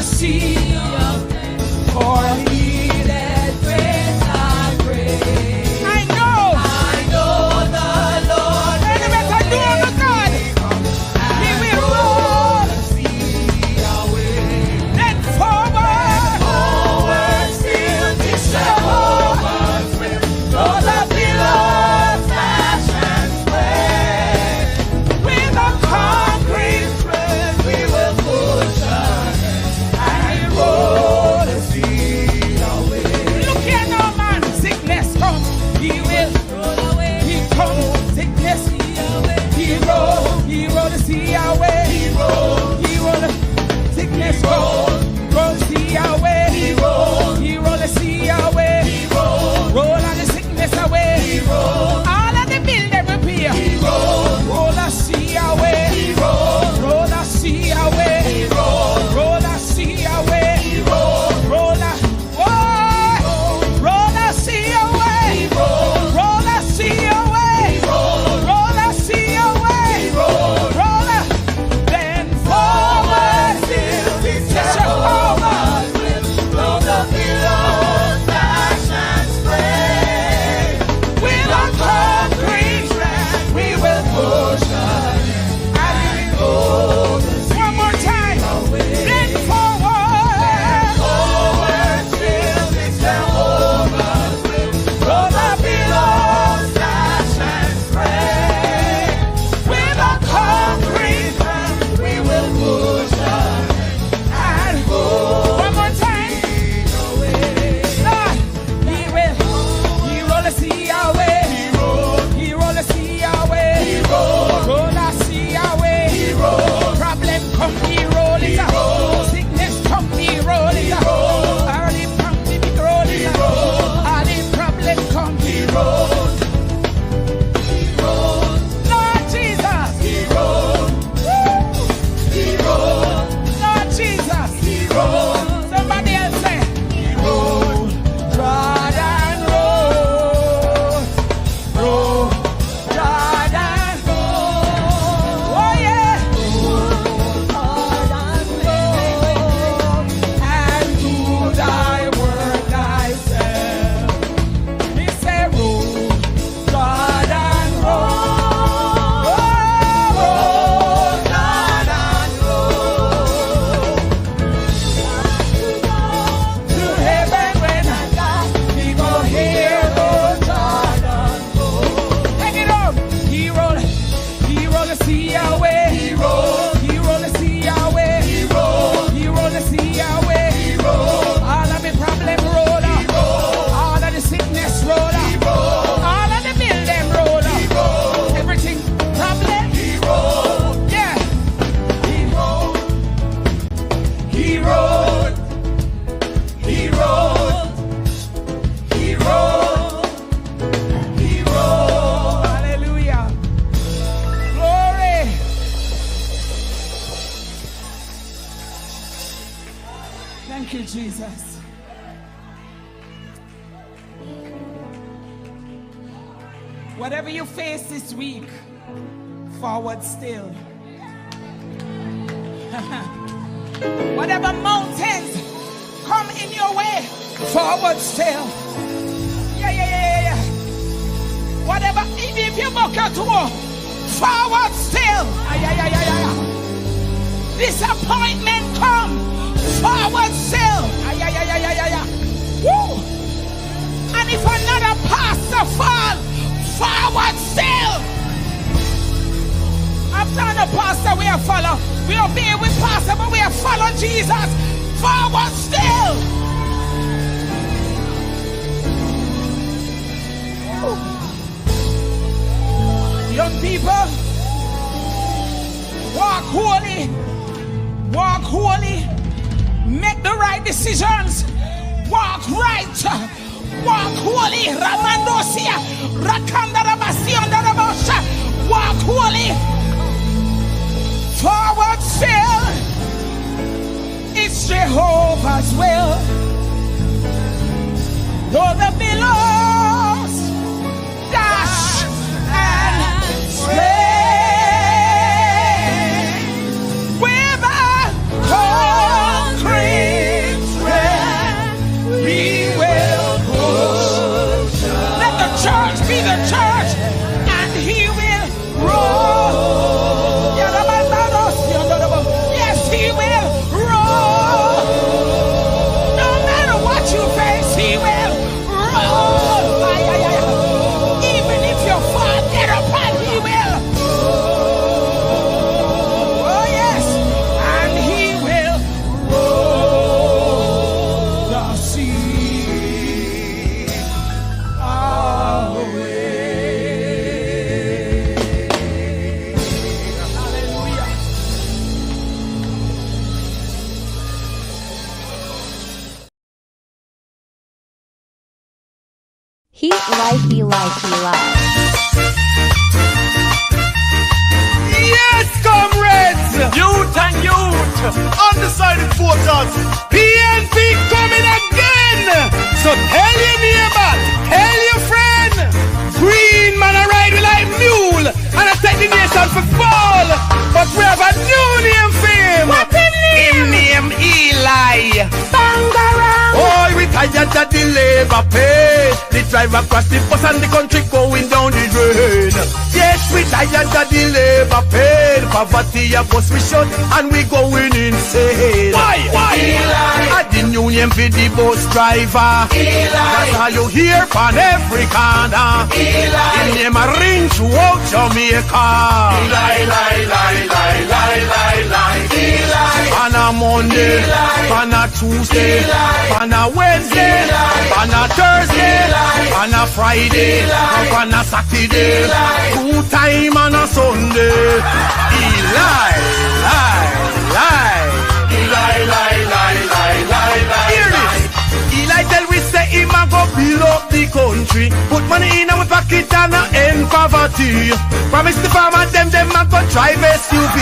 sea of death, for he that prays I pray. I know the Lord. Any better do on the God. He will roll the sea away. Then forward still this forward swift, though the billows dash and sway. With a concrete tread we will push ahead and roll the sea away. Look here now, man. Sickness comes, he will roll away. He comes, sickness away. He roll the sea away. He roll the sickness roll the sea away. He roll the sea away. He roll all the sickness away. He roll all of the bill they repair. He roll the sea away. He roll the sea away. He roll the sea away. He roll the roll the sea away. Roll the sea away. Roll the sea away. Roll the then forward still it's Jehovah will blow the billows dash and spray. With a concrete tread we will push ahead and roll the sea one more time. Then forward still it's Jehovah will blow the billows dash and spray. With a concrete tread we will push ahead and go. One more time. Lord, he roll the sea away. He roll the sea away. Roll the sea away. Problem come, he roll it out. Sickness come, he roll it out. All the pandemic roll it out. All the problem come, he roll. Lord Jesus, he roll. Lord Jesus, he roll. Somebody else say, he roll. Rod and roll. Roll. Rod and roll. Oh yeah. Rod and roll. And do thy work thyself. He say roll. Rod and roll. Roll. Rod and roll. To heaven when I die, we go hear the Jordan roll. Take it up. He roll the sea away. He roll the sea away. He roll the sea away. All of the problem roll up. All of the sickness roll up. All of the bill them roll up. Everything problem. Yeah. He rolled. He rolled. He rolled. He rolled. He rolled. Hallelujah. Glory. Thank you, Jesus. Whatever you face this week, forward still. Whatever mountains come in your way, forward still. Yeah. Whatever, even if you buck your toe, forward still. Disappointment come, forward still. Woo. And if another pastor fall, forward still. After the pastor we have follow. We obey with pastor, but we have followed Jesus. Forward still. Woo. Young people, walk holy. Walk holy. Make the right decisions. Walk right. Walk holy. Ramandosia. Rakandarabasiandarabosha. Walk holy. Forward still. It's Jehovah's will. Though the billows dash and sway with a concrete Heat life, he life, he life. Yes, comrades! Youth and youth! Undecided voters! PNP coming again! So tell your neighbor, tell your friend! Green man I ride with like mule, and I take the nation for fall! But we have a new name for him! What him name? Him name Eli! Bangarang! Oh, we tired of the labor pay! The drive across the bus and the country going down the drain! Yes, we tired of the labor pain. Poverty of us we shut and we going insane. Why? Eli. At the union for the bus driver. Eli. That's how you hear from every corner. Eli. In name a ring throughout Jamaica. Eli. On a Monday, on a Tuesday, on a Wednesday, on a Thursday, on a Friday, on a Saturday. 2 times on a Sunday. Eli. Hear this. Eli tell we say him a go build up the country, put money in our pocket and end poverty. Promise the farmer them a go drive SUV.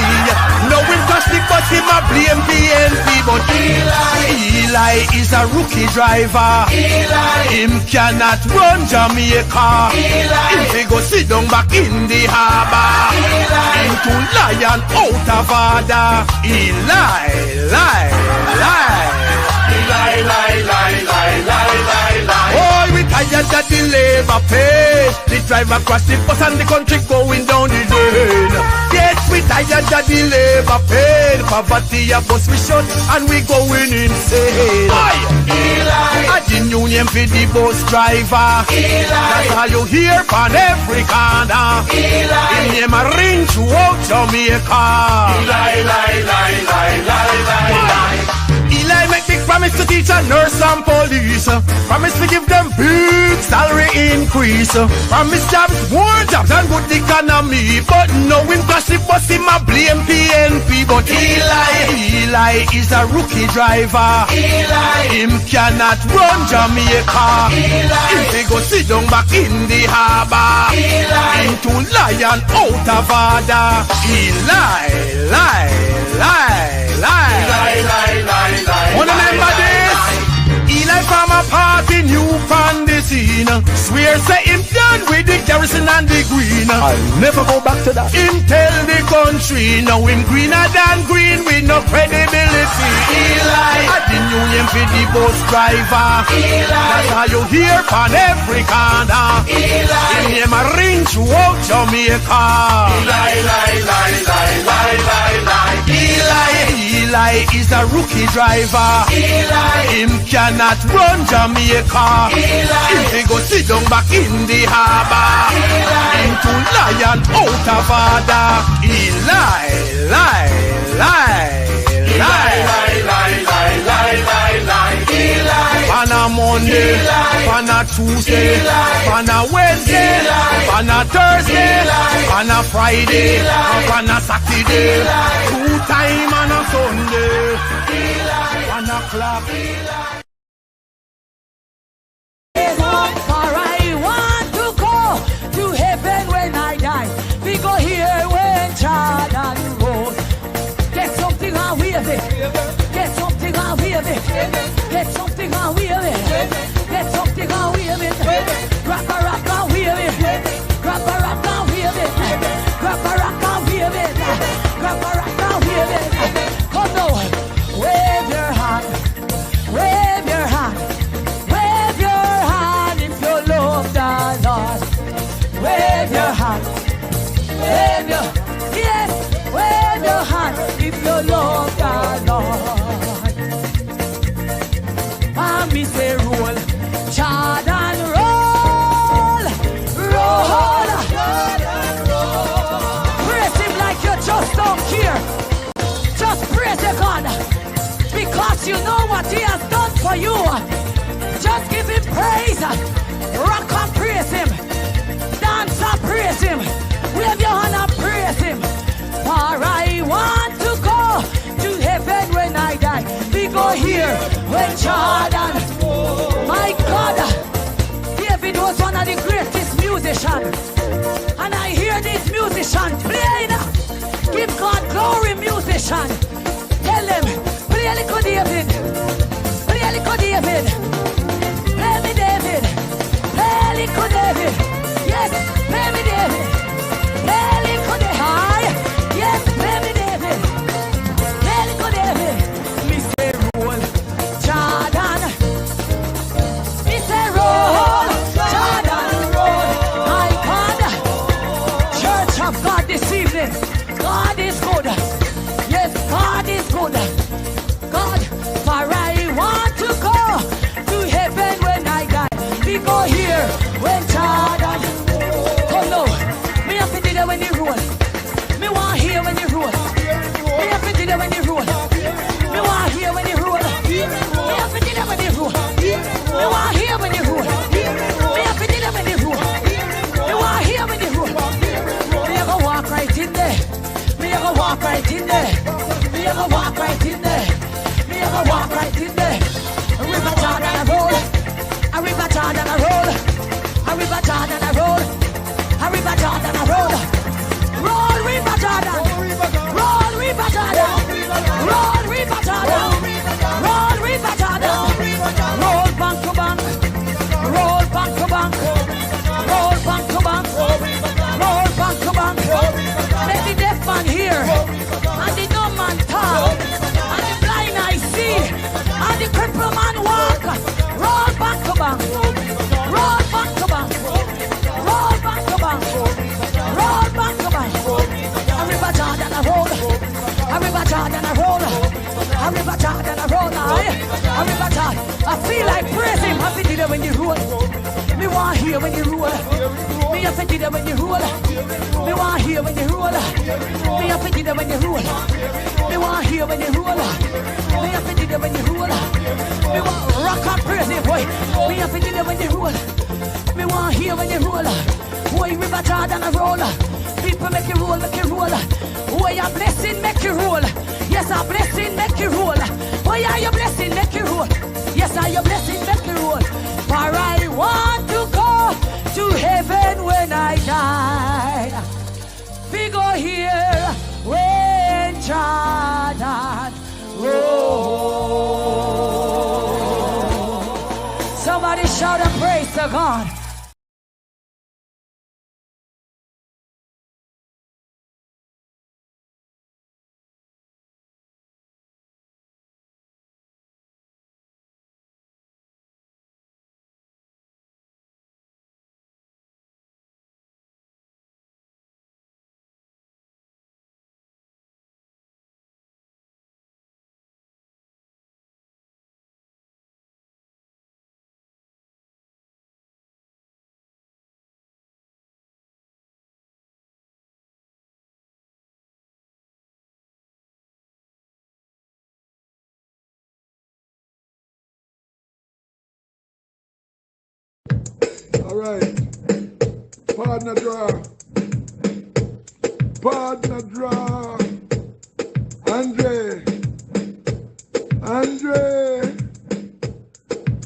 No him touch the bus, him a blame PNP. But Eli is a rookie driver. Him cannot run Jamaica. Him fi go sit down back in the harbour. Him too lion out of order. Oh, we tired of the labor pay. The drive across the bus and the country going down the drain. Yes, we tired of the labor pay. Poverty of us we shut and we going insane. At the union for the bus driver. That's how you hear from every corner. In name a ring throughout Jamaica. Eli make big promise to teach a nurse and police. Promise to give them big salary increase. Promise jobs, more jobs and good economy. But no him crash the bus, him a blame PNP. But Eli is a rookie driver. Him cannot run Jamaica. Him they go sit down back in the harbour. Him too lion out of order. Wanna remember this? Eli from a party new from the scene. Swear say him done with the garrison and the green. I'll never go back to that. Him tell the country now him greener than green with no credibility. Eli at the union for the bus driver. That's how you hear from every corner. Him name a ring throughout Jamaica. Eli is a rookie driver. Him cannot run Jamaica. Him they go sit down back in the harbour. Him too lion out of order. On a Monday, on a Tuesday, on a Wednesday, on a Thursday, on a Friday, on a Saturday, 2 times on a Sunday, 1 o'clock. For I want to go to heaven when I die. We go here when Jordan goes. Get something on wave it. Get something on wave it. Get something on wave it. Get something on wave it. Grab a rock and wave it. Grab a rock and wave it. Grab a rock and wave it. Grab a rock and wave it. Come now, wave your hand. Wave your hand. Wave your hand if you love the Lord. Wave your hand. Wave your, yes, wave your hand if you love the Lord. Mommy say roll, Jordan roll, roll, praise him like you just don't care. Just praise the God because you know what he has done for you. Just give him praise. Rock and praise him. Dance and praise him. Wave your hand and praise him. For I want to go to heaven when I die. We go here when Jordan. My God, David it was one of the greatest musicians. And I hear this musician playing. Give God glory, musician. Tell them, play a little David. Play a little David. Play me David. Play a little David. Yes, play me David. Play a little David. Yes, play me David. Play a little David. Me say roll, Jordan. Me say roll, Jordan, roll. My God, Church of God this evening. God is good. Yes, God is good. God, for I want to go to heaven when I die. We go here when Jordan. Come now. Me have to do that when you roll. Me want hear when you roll. Me have to do that when you roll. Me want hear when you roll. Me have to do that when you roll. Me want hear when you roll. Me have to do that when you roll. Me want hear when you roll. Me have to walk right in there. Me have to walk right in there. Me have to walk right in there. Me have to walk right in there. A river Jordan a roll. A river Jordan a roll. A river Jordan a roll. A river Jordan a roll. Roll river Jordan. Roll river Jordan. Roll river Jordan. Roll river Jordan. Roll bank to bank. Roll bank to bank. Roll bank to bank. Roll bank to bank. Let the deaf man hear. And the dumb man talk. And the blind eye see. And the crippled man walk. Roll back to bank. Roll back to bank. Roll back to bank. Roll back to bank. A river Jordan a roll. A river Jordan a roll. A river Jordan a roll. A river Jordan. I feel like praising him. I feel it when you roll. Me want hear when you roll. Me have to do that when you roll. Me want hear when you roll. Me have to do that when you roll. Me want hear when you roll. Me have to do that when you roll. Me want rock and praise him, boy. Me have to do that when you roll. Me want hear when you roll. Boy, river Jordan a roll. People make you roll, make you roll. Boy, a blessing make you roll. Yes, a blessing make you roll. Boy, are your blessing make you roll. Yes, are your blessing make you roll. For I want to go to heaven when I die. We go here when Jordan roll. Somebody shout and praise to God. All right. Partner draw. Partner draw. Andre.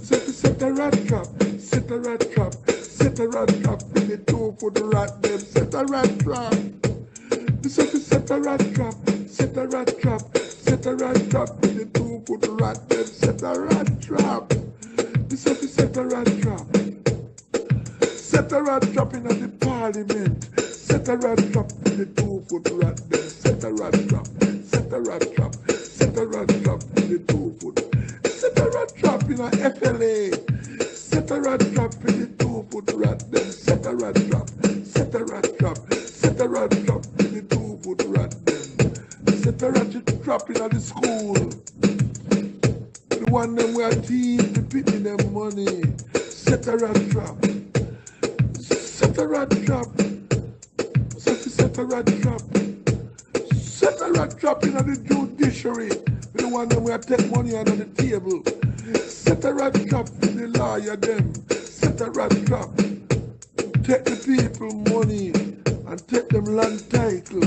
Set a rat trap. Set a rat trap. Set a rat trap. In the two for the rat them. Set a rat trap. Set a rat trap. Set a rat trap. Set a rat trap. In the two for the rat them. Set a rat trap. Set a rat trap. Set a rat trap in the parliament. Set a rat trap in the 2 foot rat them. Set a rat trap. Set a rat trap. Set a rat trap in the 2 foot. Set a rat trap in a FLA. Set a rat trap in the 2 foot rat them. Set a rat trap. Set a rat trap. Set a rat trap in the 2 foot rat them. Set a rat trap in the school. The one them where teeth to pity them money. Set a rat trap. Set a rat trap. Set a rat trap. Set a rat trap in the judiciary. The one them where take money out of the table. Set a rat trap in the lawyer them. Set a rat trap. Take the people money and take them land title.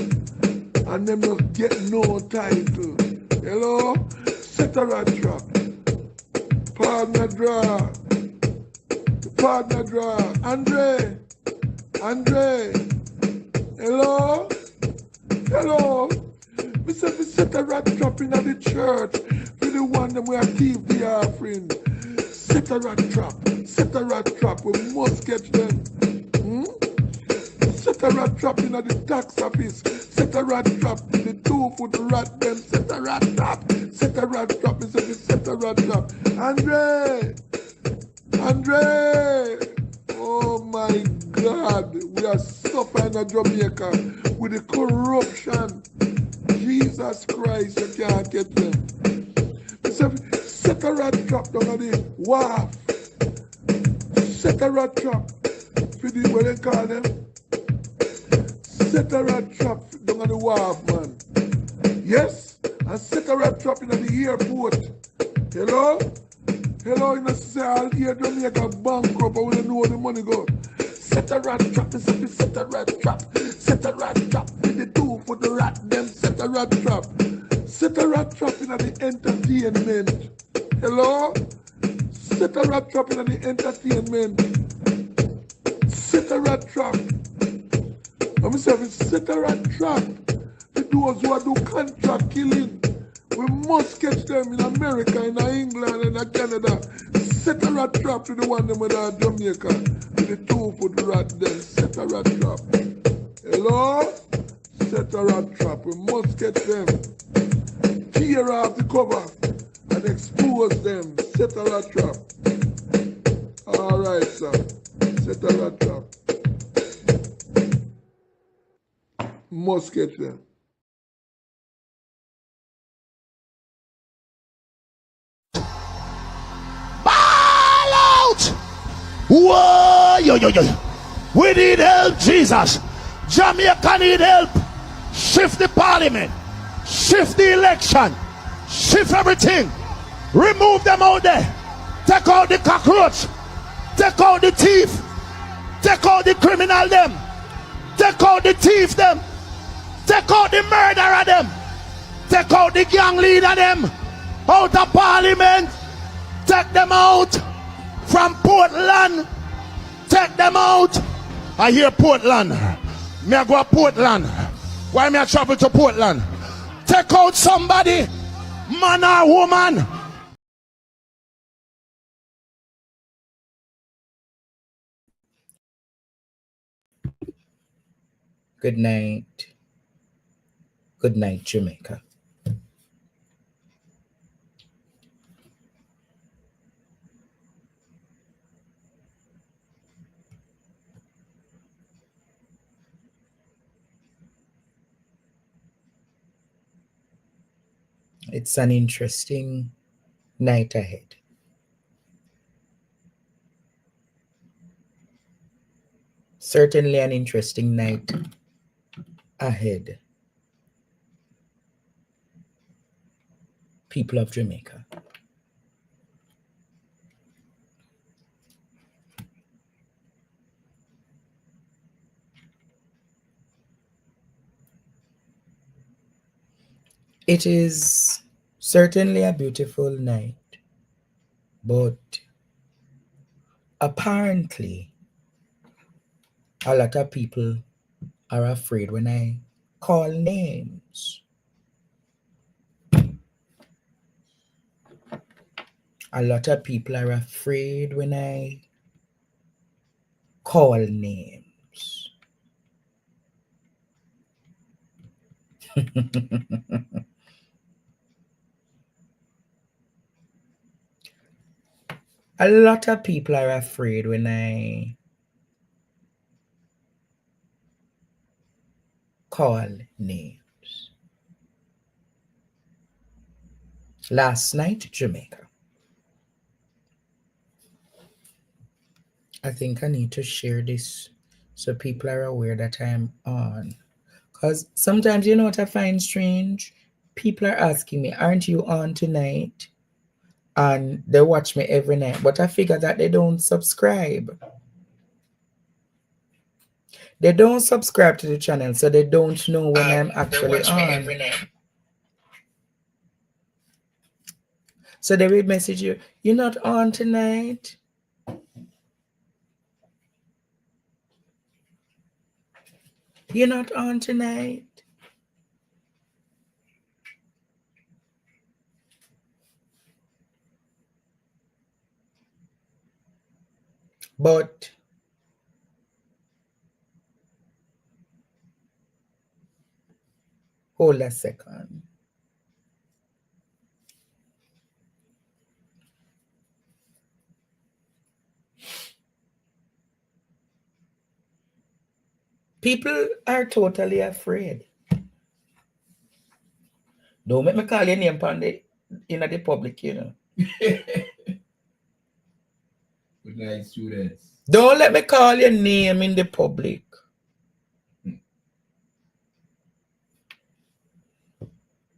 And them not get no title. Hello? Set a rat trap. Partner draw. Partner draw. Andre. Hello? We said we set a rat trap in the church. For the one that we are thief the offering. Set a rat trap. We must catch them. Set a rat trap in the tax office. Set a rat trap in the 2-foot rat them. Set a rat trap. We said we set a rat trap. Andre. Oh my God. We are suffering in Jamaica with the corruption. Jesus Christ, you can't get them. We said set a rat trap down at the wharf. Set a rat trap for the, what they call them? Set a rat trap down at the wharf, man. Yes? And set a rat trap in the airport. Hello, you know, say I'll hear Jamaica bankrupt, but we don't know where the money go. Set a rat trap, set a rat trap. Set a rat trap with the 2-foot rat, them set a rat trap. Set a rat trap in the entertainment. Hello? Set a rat trap in the entertainment. Set a rat trap. Let me say, set a rat trap. For those who do contract killing. We must catch them in America, in England, and in Canada. Set a rat trap to the one them in Jamaica. With the 2-foot rat, then set a rat trap. Hello? Set a rat trap. We must catch them. Tear off the cover and expose them. Set a rat trap. All right, sir. Set a rat trap. Must catch them. Ball out! Whoa! Yo. We need help, Jesus. Jamaica need help. Shift the parliament. Shift the election. Shift everything. Remove them out there. Take out the cockroach. Take out the thief. Take out the criminal them. Take out the thief them. Take out the murderer them. Take out the gang leader them. Out of parliament. Take them out from Portland. Take them out. I hear Portland. Me I go to Portland. Why me I travel to Portland? Take out somebody, man or woman. Good night. Good night, Jamaica. It's an interesting night ahead. Certainly an interesting night ahead. People of Jamaica. It is certainly a beautiful night, but apparently a lot of people are afraid when I call names. A lot of people are afraid when I call names. A lot of people are afraid when I call names. Last night, Jamaica. I think I need to share this so people are aware that I'm on. Because sometimes, you know what I find strange? People are asking me, aren't you on tonight? And they watch me every night, but I figure that they don't subscribe. They don't subscribe to the channel, so they don't know when I'm actually on. So they will message you, you're not on tonight? You're not on tonight? But hold a second. People are totally afraid. Don't make me call your name in the public, you know. Good night, students. Don't let me call your name in the public.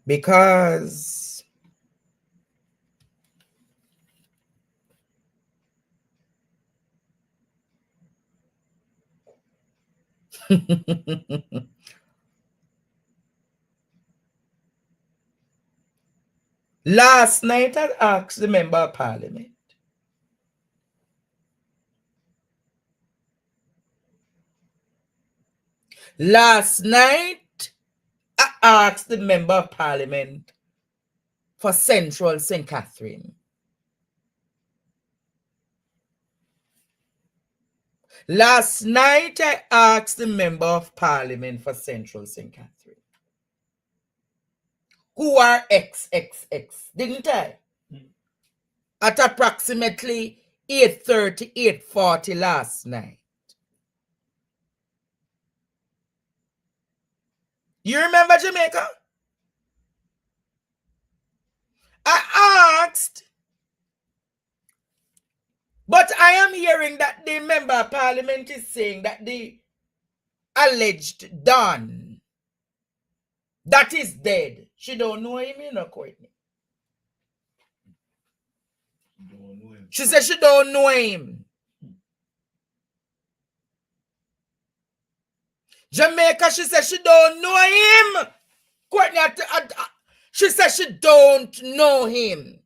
Because last night I asked the member of parliament. Last night I asked the member of parliament for Central St. Catherine. Last night I asked the member of parliament for Central St. Catherine. Who are XXX, didn't I? At approximately 8:30, 8:40 last night. You remember Jamaica? I asked, but I am hearing that the member of parliament is saying that the alleged Don that is dead, she don't know him, you know, Courtney. She said she don't know him. Jamaica, she said she don't know him. Courtney, she said she don't know him.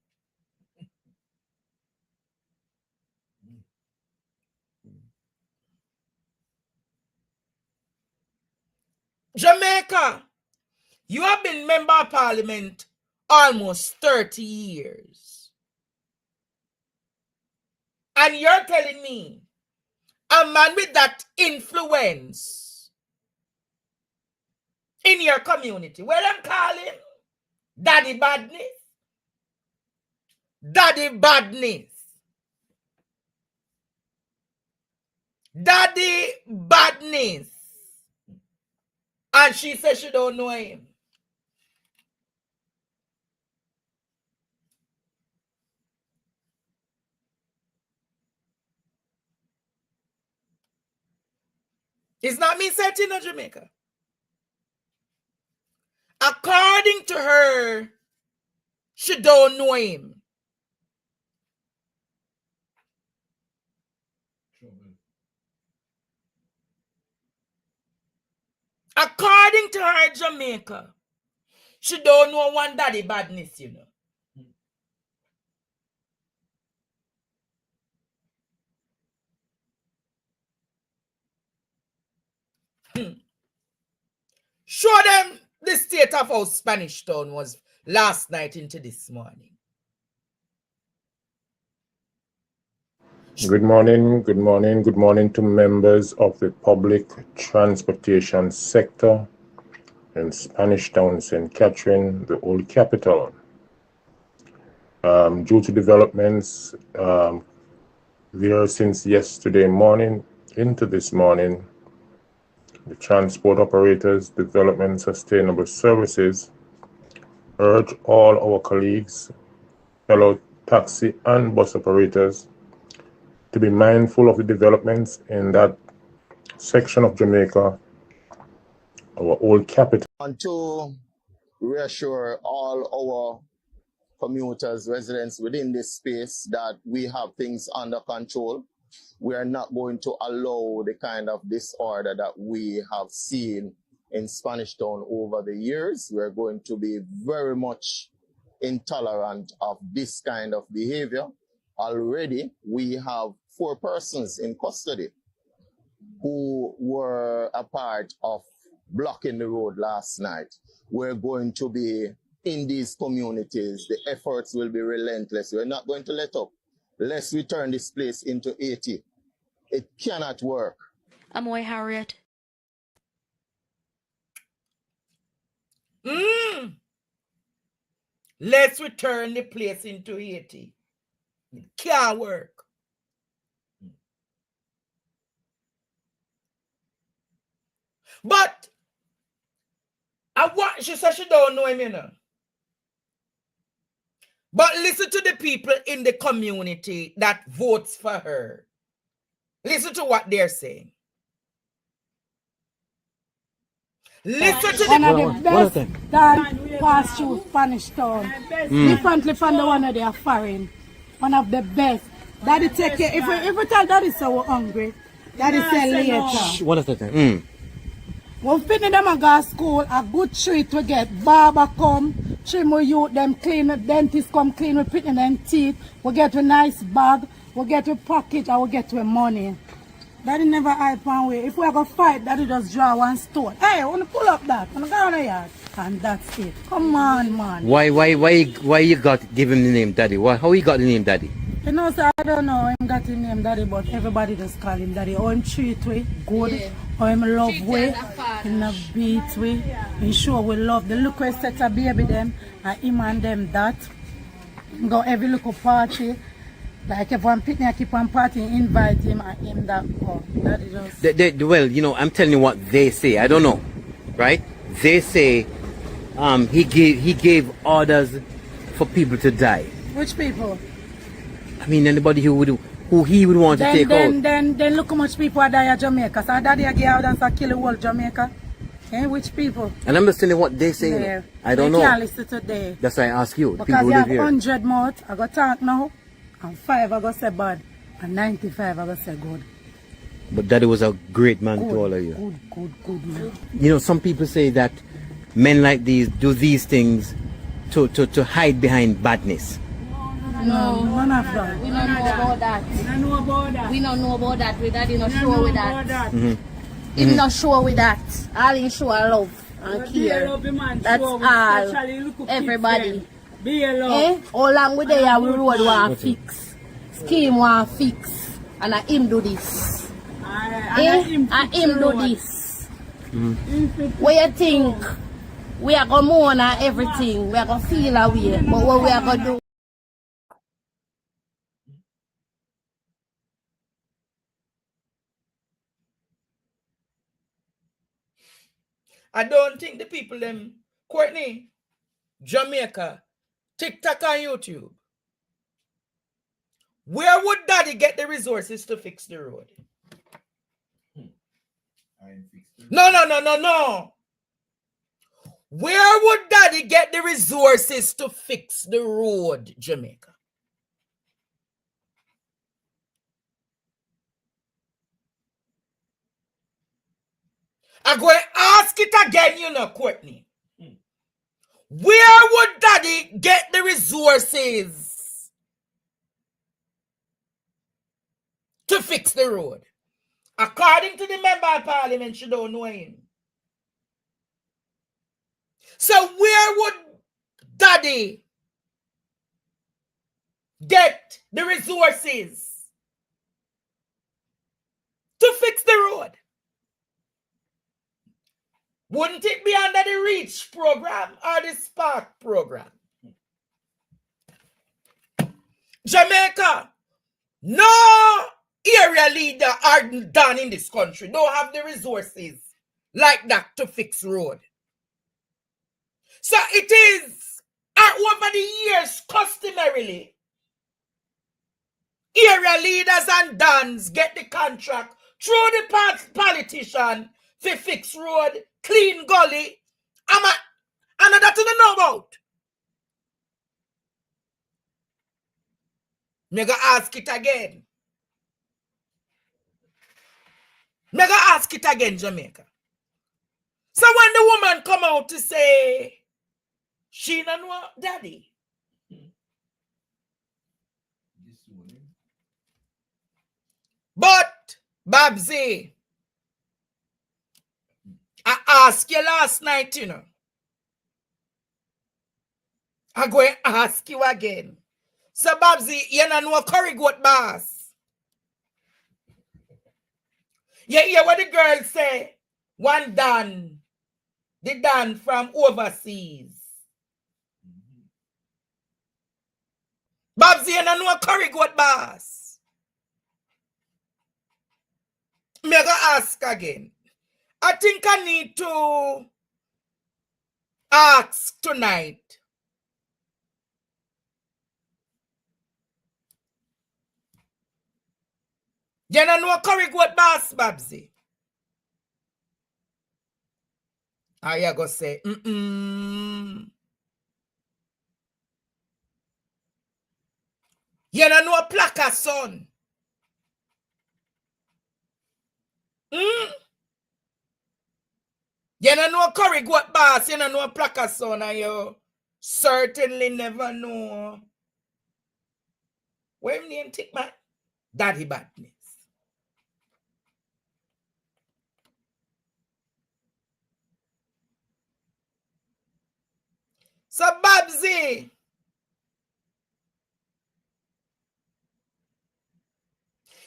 Jamaica, you have been member of parliament almost 30 years. And you're telling me a man with that influence in your community, well, I'm calling Daddy Badness. Daddy Badness. Daddy Badness. And she says she don't know him. It's not me setting in Jamaica. According to her, she don't know him. According to her, Jamaica, she don't know one Daddy Badness, you know. Show them the state of how Spanish Town was last night into this morning. Good morning, good morning, good morning to members of the public transportation sector in Spanish Town, St. Catherine, the old capital. Due to developments there since yesterday morning into this morning, the transport operators, development sustainable services urge all our colleagues, fellow taxi and bus operators to be mindful of the developments in that section of Jamaica, our old capital. And to reassure all our commuters, residents within this space that we have things under control. We are not going to allow the kind of disorder that we have seen in Spanish Town over the years. We're going to be very much intolerant of this kind of behavior. Already, we have 4 persons in custody who were a part of blocking the road last night. We're going to be in these communities. The efforts will be relentless. We're not going to let up. Let's return this place into 80. It cannot work. Amoy Harriet. Let's return the place into 80. It can't work. But I want, she said she don't know him, you know. But listen to the people in the community that votes for her. Listen to what they're saying. Listen to One the of the best that pass through Spanish Town. Differently from the one that they are foreign. One of the best. Daddy take care. If we tell Daddy so we're hungry, Daddy say later. What is that? When we finish them and go to school, a good treat we get. Barber come, trim we youth, them clean, dentist come clean, we put in them teeth. We get a nice bag, we get a package, and we get a money. Daddy never hype one way. If we are going to fight, Daddy just draw one stone. Hey, I want to pull up that. I want to go on the yard. And that's it. Come on, man. Why you give him the name Daddy? How he got the name Daddy? You know, sir, I don't know him got the name Daddy, but everybody just call him Daddy. How him treat way, good. How him love way, in a beat way. He sure we love the look where set a baby them, and him and them that. Go every little party. Like if one picnic, keep on party, invite him and him that go. That is just... Well, you know, I'm telling you what they say. I don't know, right? They say he gave orders for people to die. Which people? I mean, anybody who he would want to take out. Then look how much people are dying in Jamaica. So Daddy gave orders to kill the whole Jamaica. Eh? Which people? And I'm just telling you what they say. Yeah. I don't know. You can't listen today. That's why I ask you. Because people you who have live here. 100 mouth, I got talk now. And 5 I got say bad. And 95 I got say good. But Daddy was a great man to all of you. Good man. You know, some people say that men like these do these things to hide behind badness. No, none of that. We don't know about that. We don't know about that. We don't know about that. We Daddy not sure with that. Him not sure with that. All he show love and care. That's all. Everybody. Be alone. How long we there we road want fix. Scheme want fix. And him do this. And him do this. What you think? We are going to mourn and everything. We are going to feel away. But what we are going to do? I don't think the people them, Courtney, Jamaica, TikTok and YouTube. Where would Daddy get the resources to fix the road? No. Where would Daddy get the resources to fix the road, Jamaica? I'm going to ask it again, you know, Courtney. Where would Daddy get the resources to fix the road? According to the member of parliament, she don't know him. So where would Daddy get the resources to fix the road? Wouldn't it be under the REACH program or the SPARK program? Jamaica, no area leader are done in this country. Don't have the resources like that to fix road. So it is, over the years, customarily, area leaders and dons get the contract through the politician to fix road, clean gully, and that you don't know about. Me go ask it again. Jamaica. So when the woman come out to say she don't know Daddy, but Babsy, I asked you last night, you know. I'm going to ask you again. So, Babsy, you don't know curry goat boss. You hear what the girl say? One Dan. The Dan from overseas. Babsy, you don't know curry goat boss. Me go ask again. I think I need to ask tonight. You don't know curry goat boss, Babsy. I you go say, You don't know Plaka son. You don't know curry goat boss. You don't know Plaka son, and you certainly never know. What him name take man? Daddy Badness. So Babsy,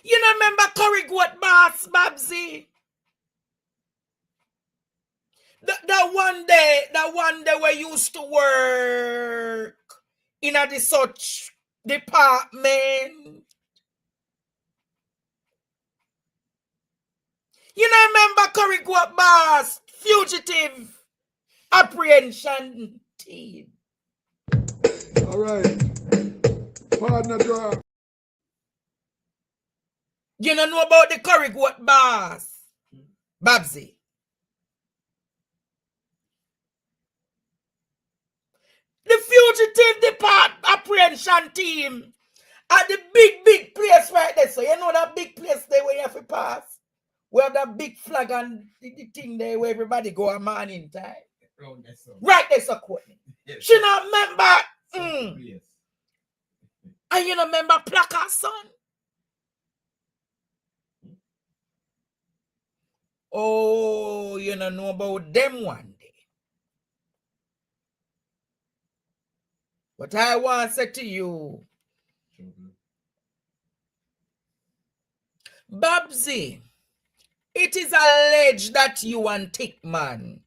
you don't remember curry goat boss, Babsy? The one day we used to work in a the such department. You don't remember curry goat boss, fugitive apprehension team. All right. Partner draw. You don't know about the curry goat boss, Babsy. The fugitive department apprehension team at the big place right there. So you know that big place there where you have to pass? We have that big flag and the thing there where everybody go a morning time. Right there, so Courtney. Yes. She not remember. Yes. And you don't remember Plaka son? Oh, you don't know about them one day. But I want to say to you, Babsy, it is alleged that you and Tickman.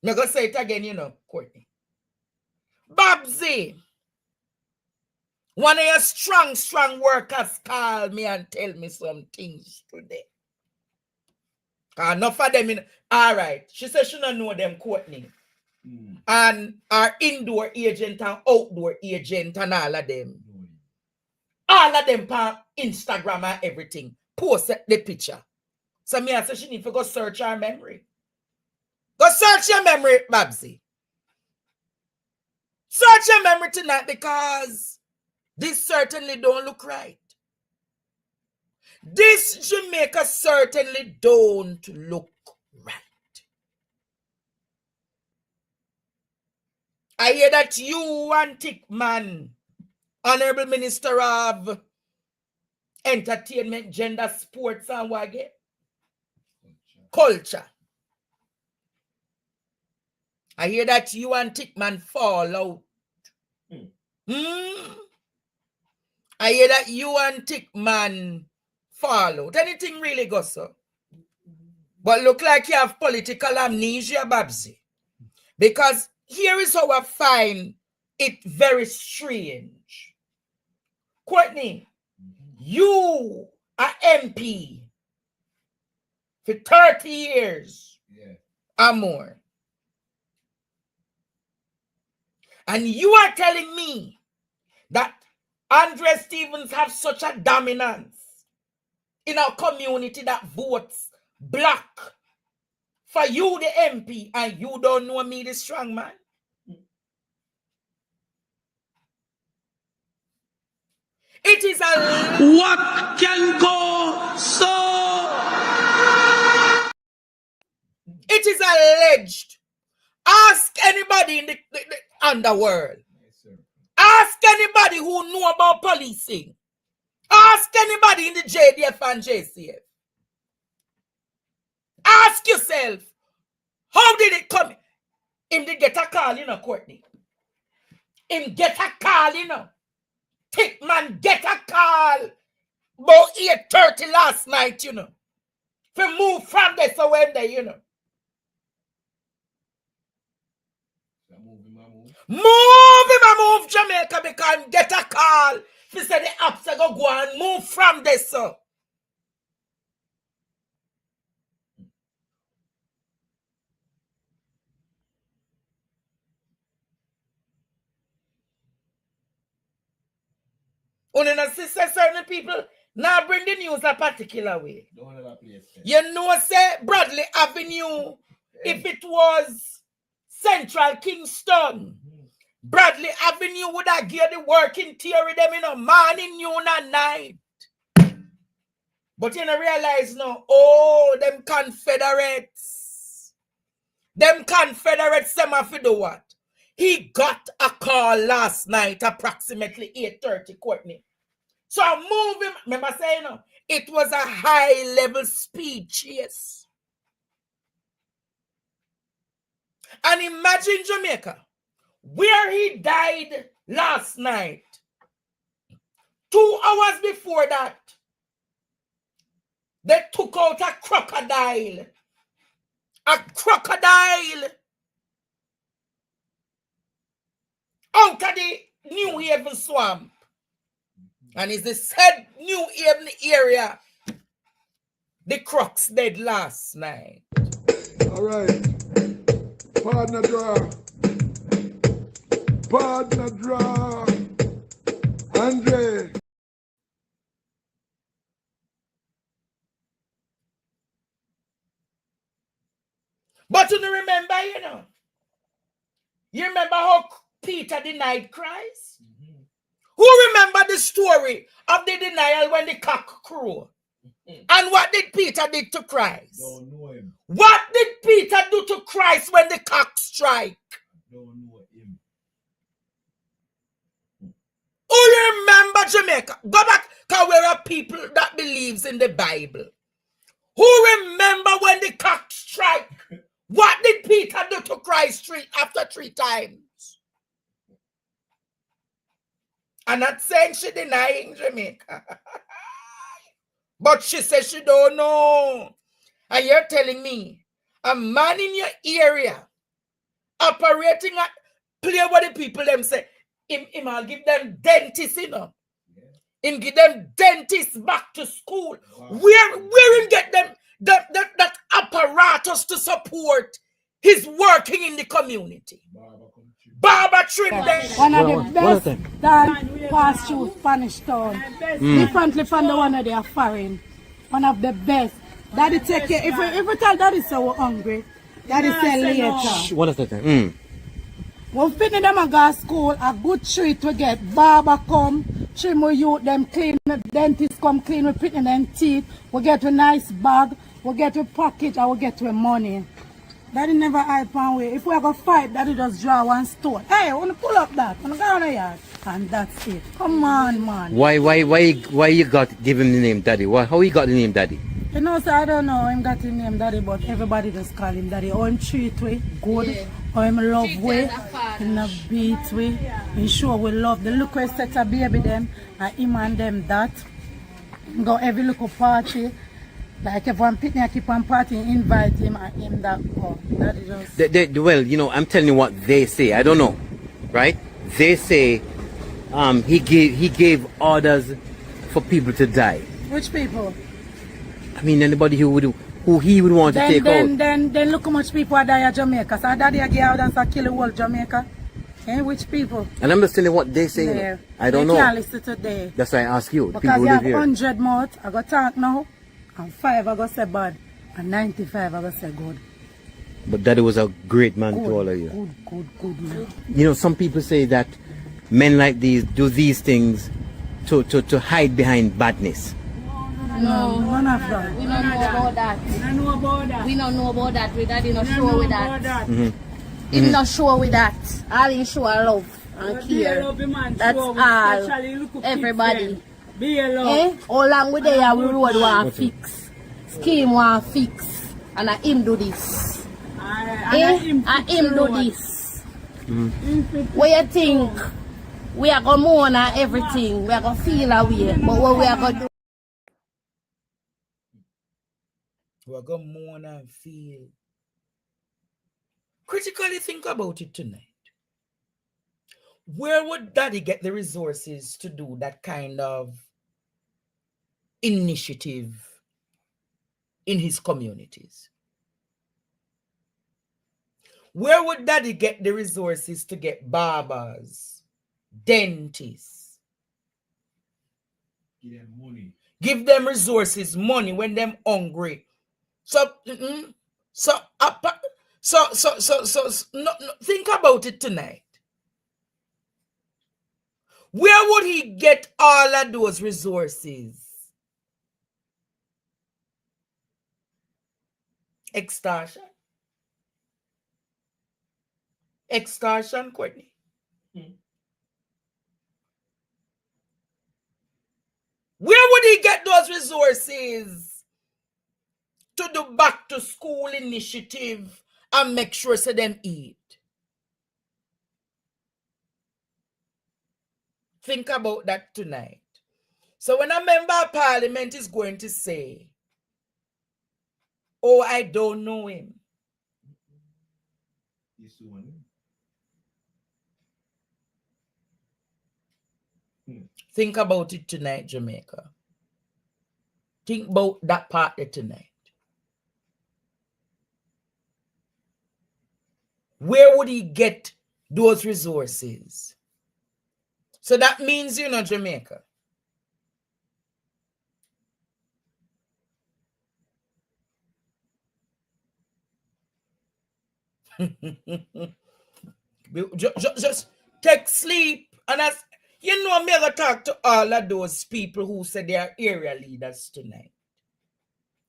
I'm going to say it again, you know, Courtney. Babsy, one of your strong workers called me and tell me some things today. Enough of them in. All right. She said she don't know them, Courtney. And our indoor agent and outdoor agent and all of them. All of them on Instagram and everything. Post the picture. So me I say she need to go search her memory. Go search your memory, Babsy. Search your memory tonight because this certainly don't look right. This Jamaica certainly don't look right. I hear that you and Tickman, Honorable Minister of Entertainment, Gender, Sports, and what again? Culture. I hear that you and Tickman fall out. I hear that you and Tickman fall out. Anything really goes so? But look like you have political amnesia, Babsy. Because here is how I find it very strange. Courtney, you are MP for 30 years or more. And you are telling me that Andre Stevens have such a dominance in our community that votes black for you, the MP, and you don't know me, the strong man? It is a... What can go so? It is alleged. Ask anybody in the underworld. Ask anybody who know about policing. Ask anybody in the JDF and JCF. Ask yourself, how did it come? Him did get a call, Courtney. Him get a call, Thick man get a call about 8:30 last night, To move from there so when they, Move Jamaica because get a call. He said the apps are go and move from there, so. Only not see certain people now bring the news a particular way. You know, say Bradley Avenue, if it was Central Kingston, Bradley Avenue would have given the working theory them morning, noon, and night. But you don't realize now, them Confederates. Them Confederates, them have to do what? He got a call last night, approximately 8:30, Courtney. So I move him. Remember saying, it was a high-level speech, yes. And imagine Jamaica, where he died last night. 2 hours before that, they took out a crocodile. A crocodile out of the New Haven swamp. And it's the said New Haven area. The crocs dead last night. All right. Partner draw. Partner draw. Andre. But you remember, you remember how Peter denied Christ? Who remember the story of the denial when the cock crew? And what did Peter did to Christ? Don't know him. What did Peter do to Christ when the cock strike? Don't know him. Who remember Jamaica? Go back, because we're a people that believes in the Bible. Who remember when the cock strike? What did Peter do to Christ after 3 times? I'm not saying she denying Jamaica. But she says she don't know. And you're telling me, a man in your area operating at, play what the people them say, him I'll give them dentists, Him give them dentists back to school. Where him get them that apparatus to support his working in the community? Barber trim them. One of the best that pass through Spanish town. Differently from the one that they are foreign. One of the best. Daddy take care. If we tell Daddy so we're hungry, Daddy say later. What is that? When finish them and go to school, a good treat we get. Barber come, trim we youth them clean, dentist come clean, we put in them teeth, we get a nice bag, we get a package, and we get a money. Daddy never hype on way. If we go fight, Daddy just draw one stone. Hey, I want to pull up that. I want to go on the yard. And that's it. Come on, man. Why you give him the name Daddy? How he got the name Daddy? You know, so I don't know him got the name Daddy, but everybody just call him Daddy. Or him treat way, good. Or him love way, in a beat way. He sure we love the look where set a baby them. And him and them that. Go every little party. Like if one picnic keep on party, invite him and him that go. That is just... Well, I'm telling you what they say. I don't know, right? They say he gave orders for people to die. Which people? I mean, anybody who he would want to take out. Then look how much people are dying in Jamaica. So Daddy gave orders to kill the whole Jamaica. Which people? And I'm just telling you what they say. There. I don't know. They can't listen today. That's why I ask you. Because people who you have live here. 100 mouth, I got talk now. And 5 I got say bad. And 95 I got say good. But Daddy was a great man to all of you. Good man. You know, some people say that men like these do these things to hide behind badness. No, none of that. We don't know about that. We don't know about that. We Daddy not sure with that. He's not sure with that. All he show love and care. That's all. Everybody. How long we there we road want fix. Scheme want fix. and I him do this. I him do this. What you think? We are gonna mourn and everything. We are gonna feel away. But what we are gonna do? We're gonna mourn and feel. Critically think about it tonight. Where would Daddy get the resources to do that kind of initiative in his communities? Where would Daddy get the resources to get barbers, dentists? Give them money. Give them resources, money when them hungry. So think about it tonight. Where would he get all of those resources? Extortion. Extortion, Courtney. Where would he get those resources to do back to school initiative and make sure so them eat? Think about that tonight. So when a member of parliament is going to say, oh, I don't know him. This one. Think about it tonight, Jamaica. Think about that part tonight. Where would he get those resources? So that means, you know, Jamaica. just take sleep. And as you know, I'm going to talk to all of those people who say they are area leaders tonight.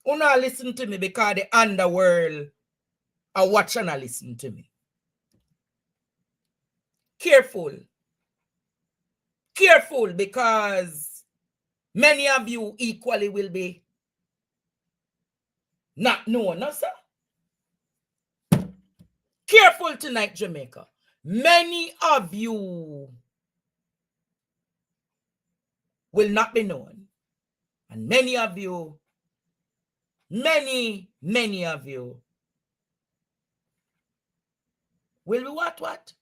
You not listen to me because the underworld are watching and listen to me. Careful. Careful, because many of you equally will be not known, no, sir? Careful tonight, Jamaica. Many of you will not be known. And many of you, many of you will be what?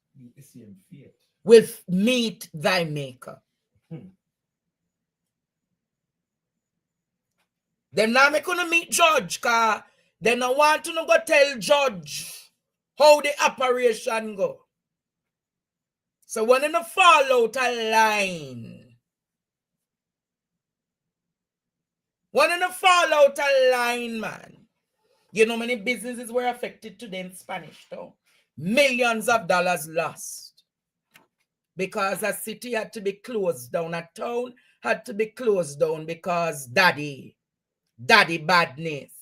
Will meet thy maker. Them now me gonna meet judge, cause they don't want to go tell judge how the operation go. So when you fall out a line, man, you know many businesses were affected today in Spanish town. Millions of dollars lost. Because a city had to be closed down, a town had to be closed down because daddy badness.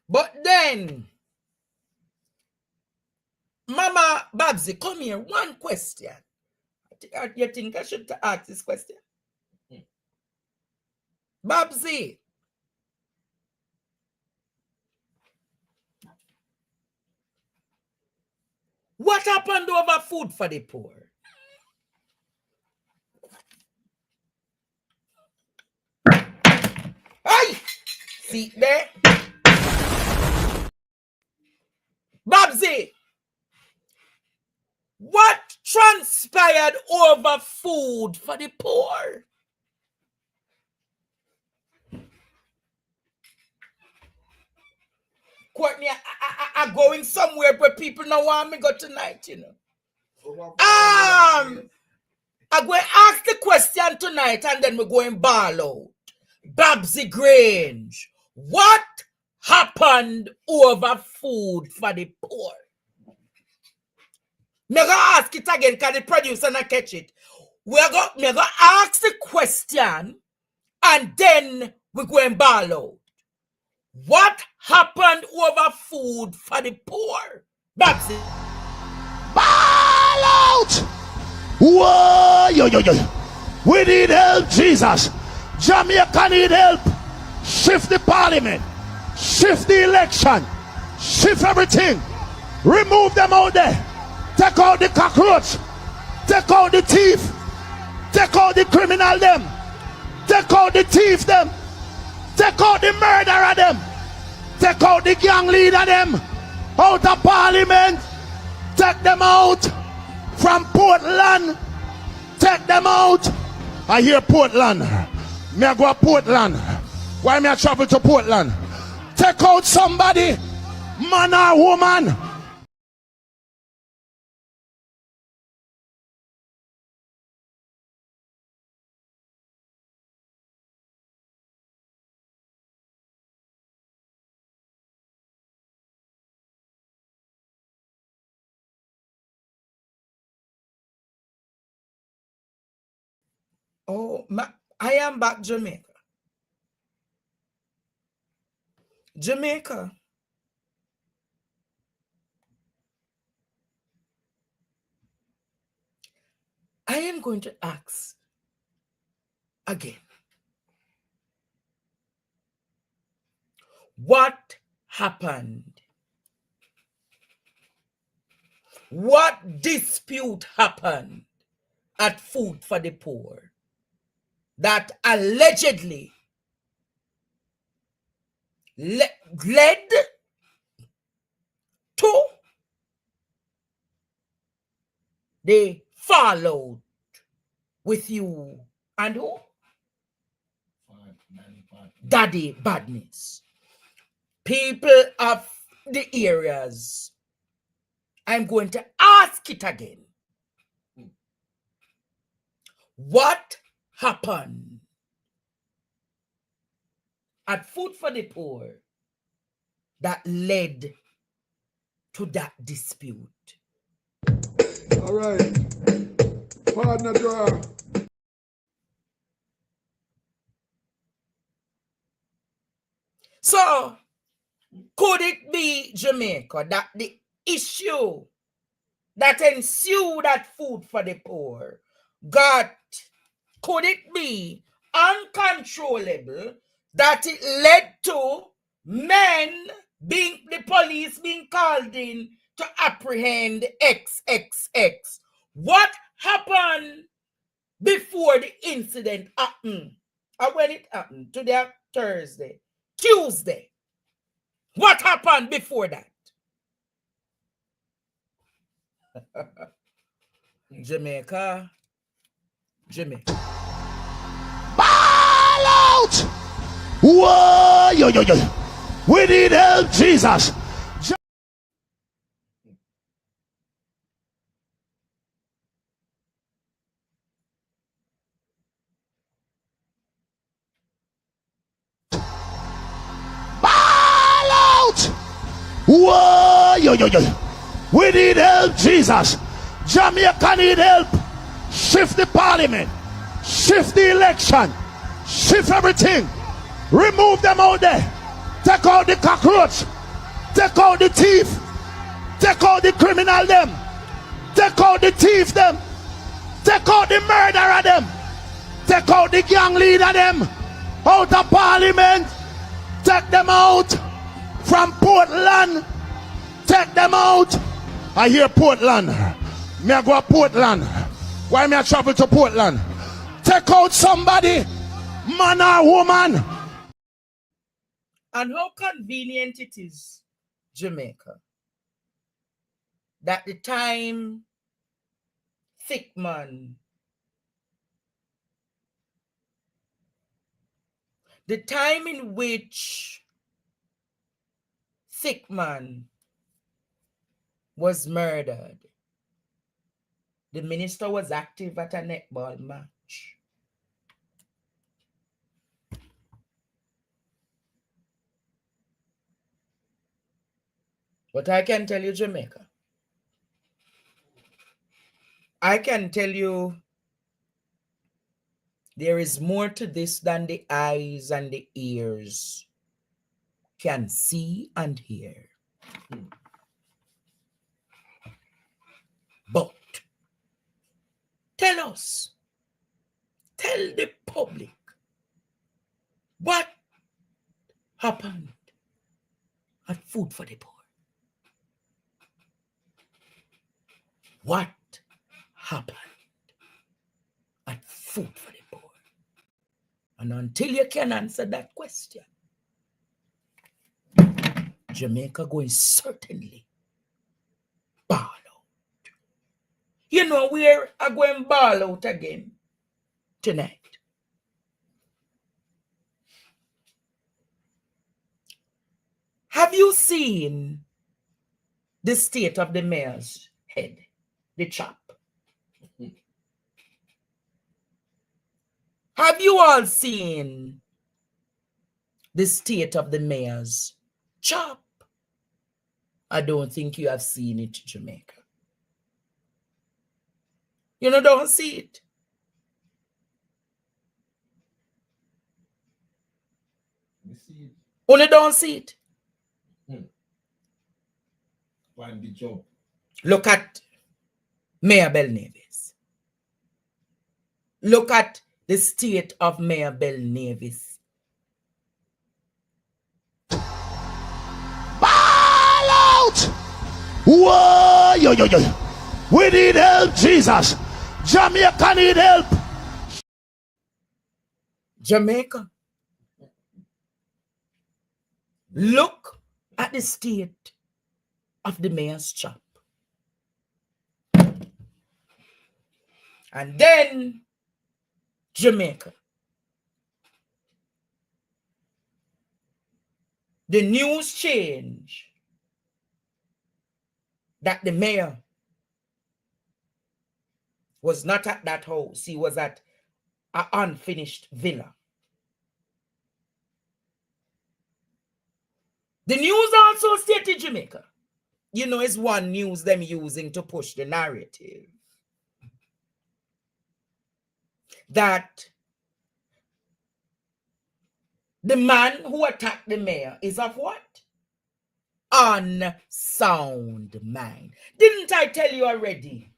But then, Mama Babsy, come here, one question. You think I should ask this question? Babsy, what happened over food for the poor? Hey! See there? Babsy, what transpired over food for the poor? Courtney, I'm going somewhere where people don't want me go tonight, you know. I'm going to ask the question tonight and then we're going ball out. Babsy Grange, what happened over food for the poor? I'm going to ask it again because the producer not catch it. I'm going to ask the question and then we're going ball out. What happened over food for the poor? That's it. Ball out! Whoa, yo, yo, yo. We need help, Jesus. Jamaica need help. Shift the parliament. Shift the election. Shift everything. Remove them out there. Take out the cockroach. Take out the thief. Take out the criminal them. Take out the thief them. Take out the murderer them. Take out the gang leader them. Out of parliament. Take them out from Portland. Take them out. I hear Portland. Me I go to Portland. Why me I travel to Portland? Take out somebody, man or woman. Oh, I am back, Jamaica. Jamaica. I am going to ask again. What happened? What dispute happened at Food for the Poor that allegedly led to the fallout with you and who? Daddy Badness. People of the areas, I'm going to ask it again. What happened at Food for the Poor that led to that dispute? All right. Partner draw. So, could it be, Jamaica, that the issue that ensued at Food for the Poor could it be uncontrollable, that it led to the police being called in to apprehend XXX? What happened before the incident happened? And when it happened, today, Thursday, Tuesday, what happened before that? Jamaica. Ball out! Whoa, yo, yo, yo. We need help, Jesus. Ball out! Whoa, yo, yo, yo. We need help, Jesus. Jamaica need help. Shift the parliament. Shift the election. Shift everything. Remove them out there. Take out the cockroach. Take out the thief. Take out the criminal them. Take out the thief them. Take out the murderer them. Take out the gang leader them. Out of parliament. Take them out from Portland. Take them out. I hear Portland. Me I go to Portland. Why me I travel to Portland? Take out somebody, man or woman. And how convenient it is, Jamaica, that the time thick man, the time in which thick man was murdered, the minister was active at a netball match. But I can tell you, Jamaica, I can tell you there is more to this than the eyes and the ears can see and hear. But tell us, tell the public what happened at Food for the Poor. What happened at Food for the Poor? And until you can answer that question, Jamaica going certainly ball out. You know where I going ball out again tonight? Have you seen the state of the mayor's head, the chop? Have you all seen the state of the mayor's chop? I don't think you have seen it, Jamaica. You know, don't see it. We see it. Only don't see it. Find the job. Look at Mayor Belnavis. Look at the state of Mayor Belnavis. Ball out! Whoa, yo, yo, yo. We need help, Jesus. Jamaica need help. Jamaica. Look at the state of the mayor's chop. And then Jamaica. The news change that the mayor was not at that house. He was at an unfinished villa. The news also stated Jamaica. You know, it's one news them using to push the narrative that the man who attacked the mayor is of what? Unsound mind. Didn't I tell you already?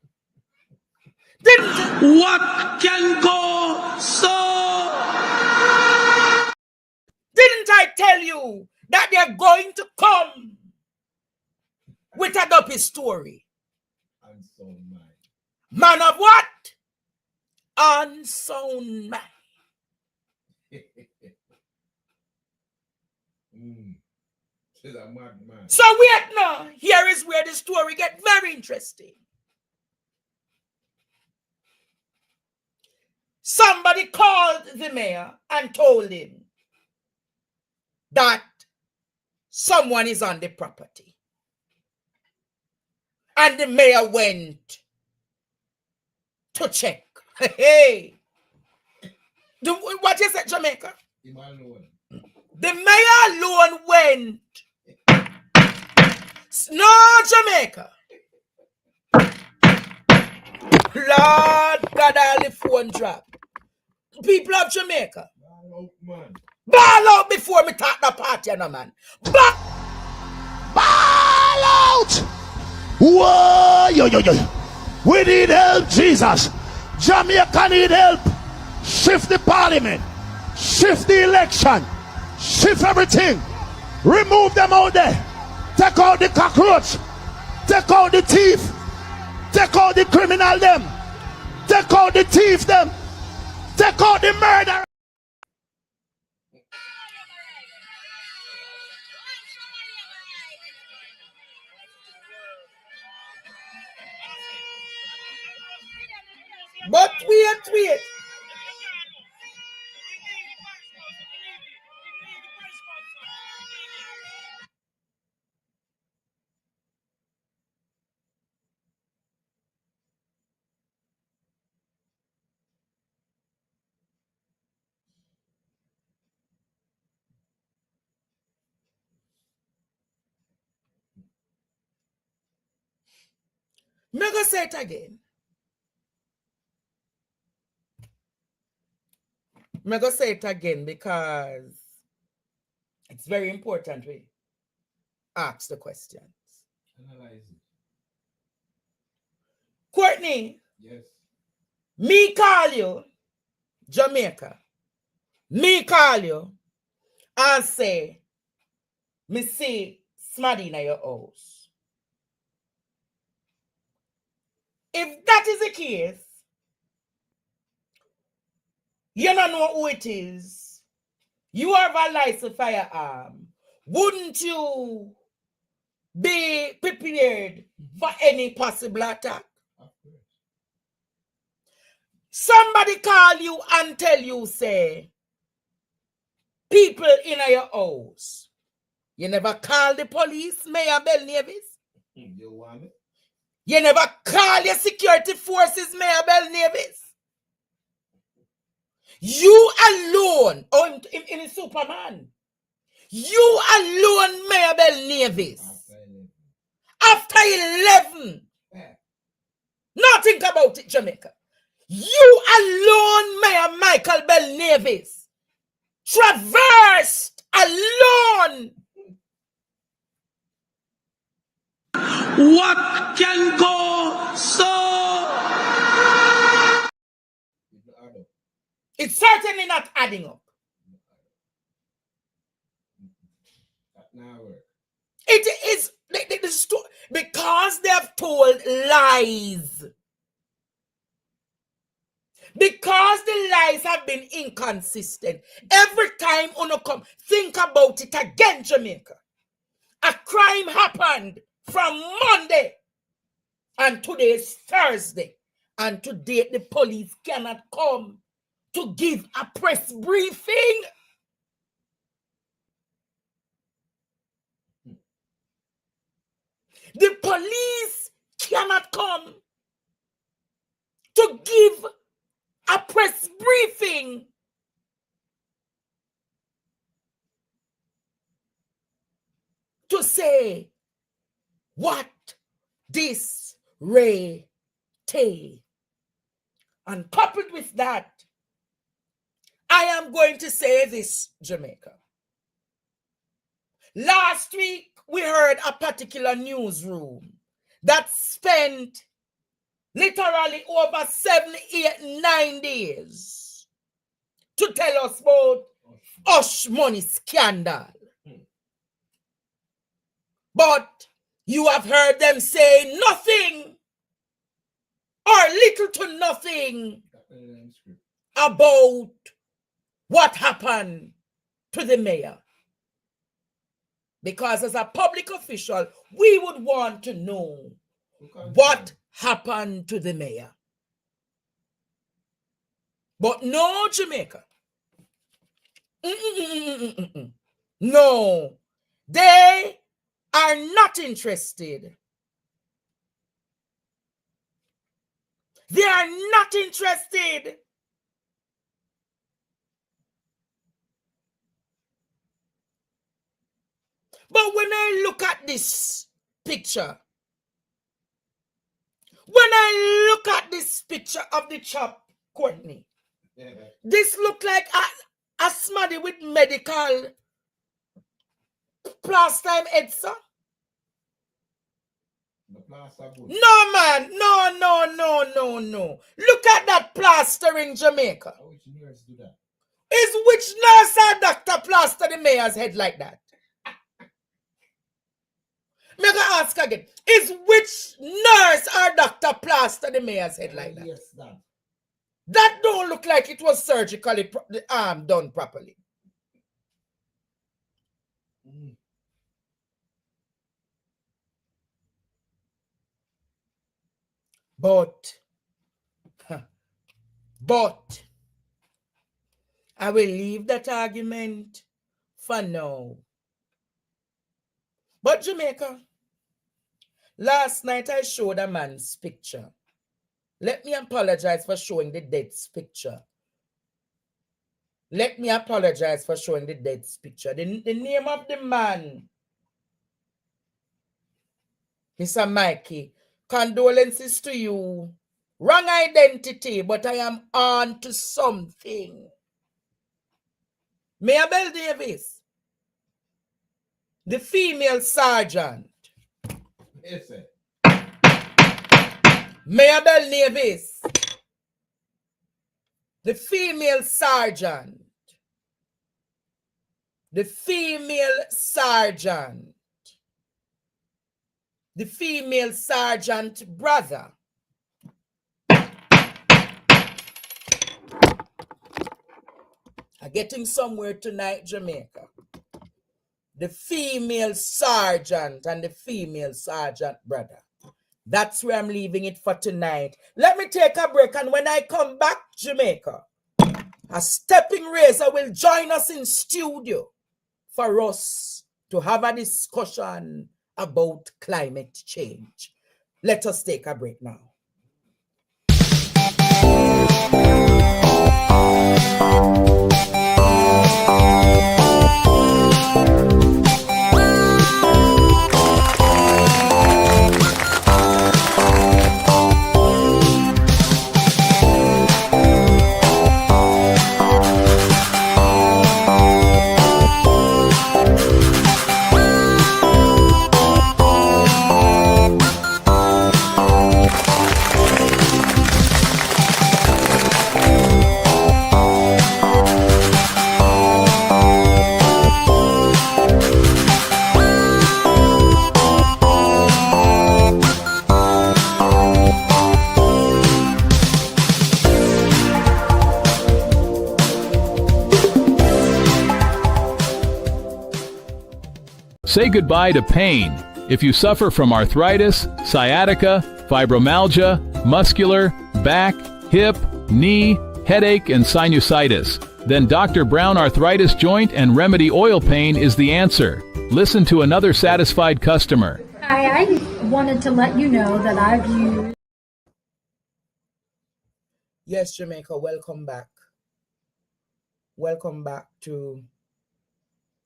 What can go so? Didn't I tell you that they're going to come with a dopey story? Unsound mind. Man of what? Unsound mind. She's a madman. So wait now. Here is where the story gets very interesting. Somebody called the mayor and told him that someone is on the property. And the mayor went to check. Hey. What is it, Jamaica? The mayor alone went. No, Jamaica. Lord God, all the phone drop. People of Jamaica. Ball out, man. Ball out before me talk the party, no man. Ball out! Whoa, yo, yo, yo. We need help, Jesus. Jamaica need help. Shift the parliament. Shift the election. Shift everything. Remove them out there. Take out the cockroach. Take out the thief. Take out the criminal them. Take out the thief them. Take out the murderer. But wait. I'm going to say it again. I'm going to say it again because It's very important we ask the questions. Analyze it. Courtney, Yes. me call you, Jamaica. Me call you and say, me see Smaddy in your house. If that is the case, you don't know who it is. You have a licensed firearm. Wouldn't you be prepared for any possible attack? Of course. Somebody call you and tell you, say, people in your house. You never call the police, Mayor Belnavis. You want it? You never call your security forces, Mayor Belnavis. You alone, oh, in Superman. You alone, Mayor Belnavis. After 11. Now think about it, Jamaica. You alone, Mayor Michael Belnavis, traversed alone. What can go so? It's certainly not adding up. Now work. It is because they have told lies. Because the lies have been inconsistent. Every time uno come, think about it again, Jamaica. A crime happened from Monday, and today is Thursday. And today the police cannot come to give a press briefing. The police cannot come to give a press briefing. To say what this Ray Tay. And coupled with that, I am going to say this, Jamaica. Last week, we heard a particular newsroom that spent literally over 7, 8, 9 days to tell us about hush money scandal. But you have heard them say nothing or little to nothing about what happened to the mayor. Because as a public official, we would want to know what happened to the mayor. But no, Jamaica. No, they are not interested. They are not interested. But when I look at this picture, of the chop, Courtney, this look like a Smaddy with medical plaster head, sir. No, man. No. Look at that plaster in Jamaica. Which nurse do that? Is which nurse or doctor plaster the mayor's head like that? May I ask again? Is which nurse or doctor plaster the mayor's head like that? Yes, that. That don't look like it was surgically the arm done properly. But I will leave that argument for now. But Jamaica, last night I showed a man's picture. Let me apologize for showing the dead's picture. The name of the man, Mr. Mikey, condolences to you. Wrong identity, but I am on to something. Mayor Belnavis, the female sergeant, Yes, sir. Mayor Belnavis, the female sergeant, the female sergeant, the female sergeant brother, are getting somewhere tonight, Jamaica. The female sergeant and the female sergeant brother. That's where I'm leaving it for tonight. Let me take a break, and when I come back, Jamaica, a stepping razor will join us in studio for us to have a discussion about climate change. Let us take a break now. Say goodbye to pain. If you suffer from arthritis, sciatica, fibromyalgia, muscular, back, hip, knee, headache, and sinusitis, then Dr. Brown Arthritis Joint and Remedy Oil Pain is the answer. Listen to another satisfied customer. Hi, I wanted to let you know that I've used... Yes, Jamaica, welcome back. Welcome back to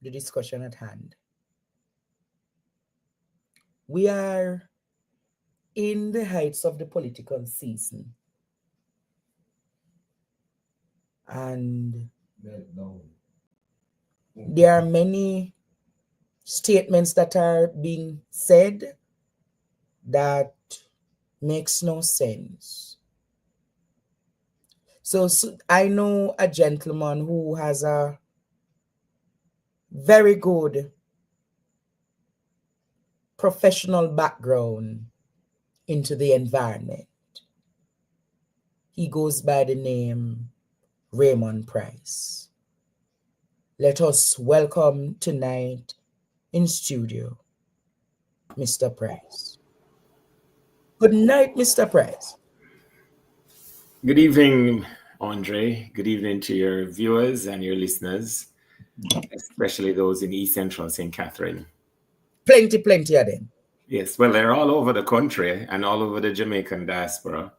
the discussion at hand. We are in the heights of the political season. And there are many statements that are being said that makes no sense. So I know a gentleman who has a very good professional background into the environment. He goes by the name Raymond Pryce. Let us welcome tonight in studio, Mr. Pryce. Good night, Mr. Pryce. Good evening, Andre. Good evening to your viewers and your listeners, especially those in East Central St. Catherine. Plenty of them. Yes, well, they're all over the country and all over the Jamaican diaspora.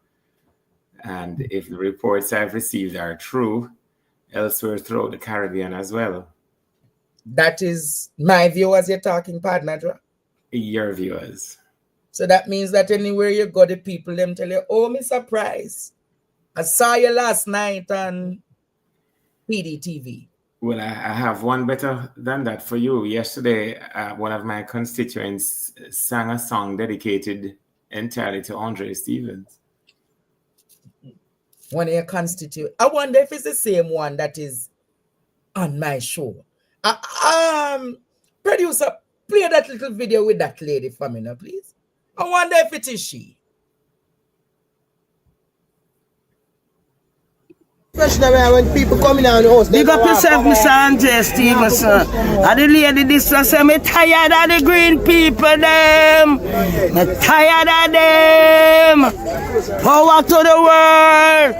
And if the reports I've received are true, elsewhere throughout the Caribbean as well. That is my viewers you're talking, partner. Your viewers. So that means that anywhere you go, the people them tell you, oh, Mr. Pryce, I saw you last night on PDTV. Well, I have one better than that for you. Yesterday, one of my constituents sang a song dedicated entirely to Andre Stevens. One of your constituents. I wonder if it's the same one that is on my show. Producer, play that little video with that lady for me now, please. I wonder if it is she. When people coming down the house, big up yourself, Mr. Andre Stevenson. And the lady this was say, me tired of the green people them. Me tired of them. Power to the world.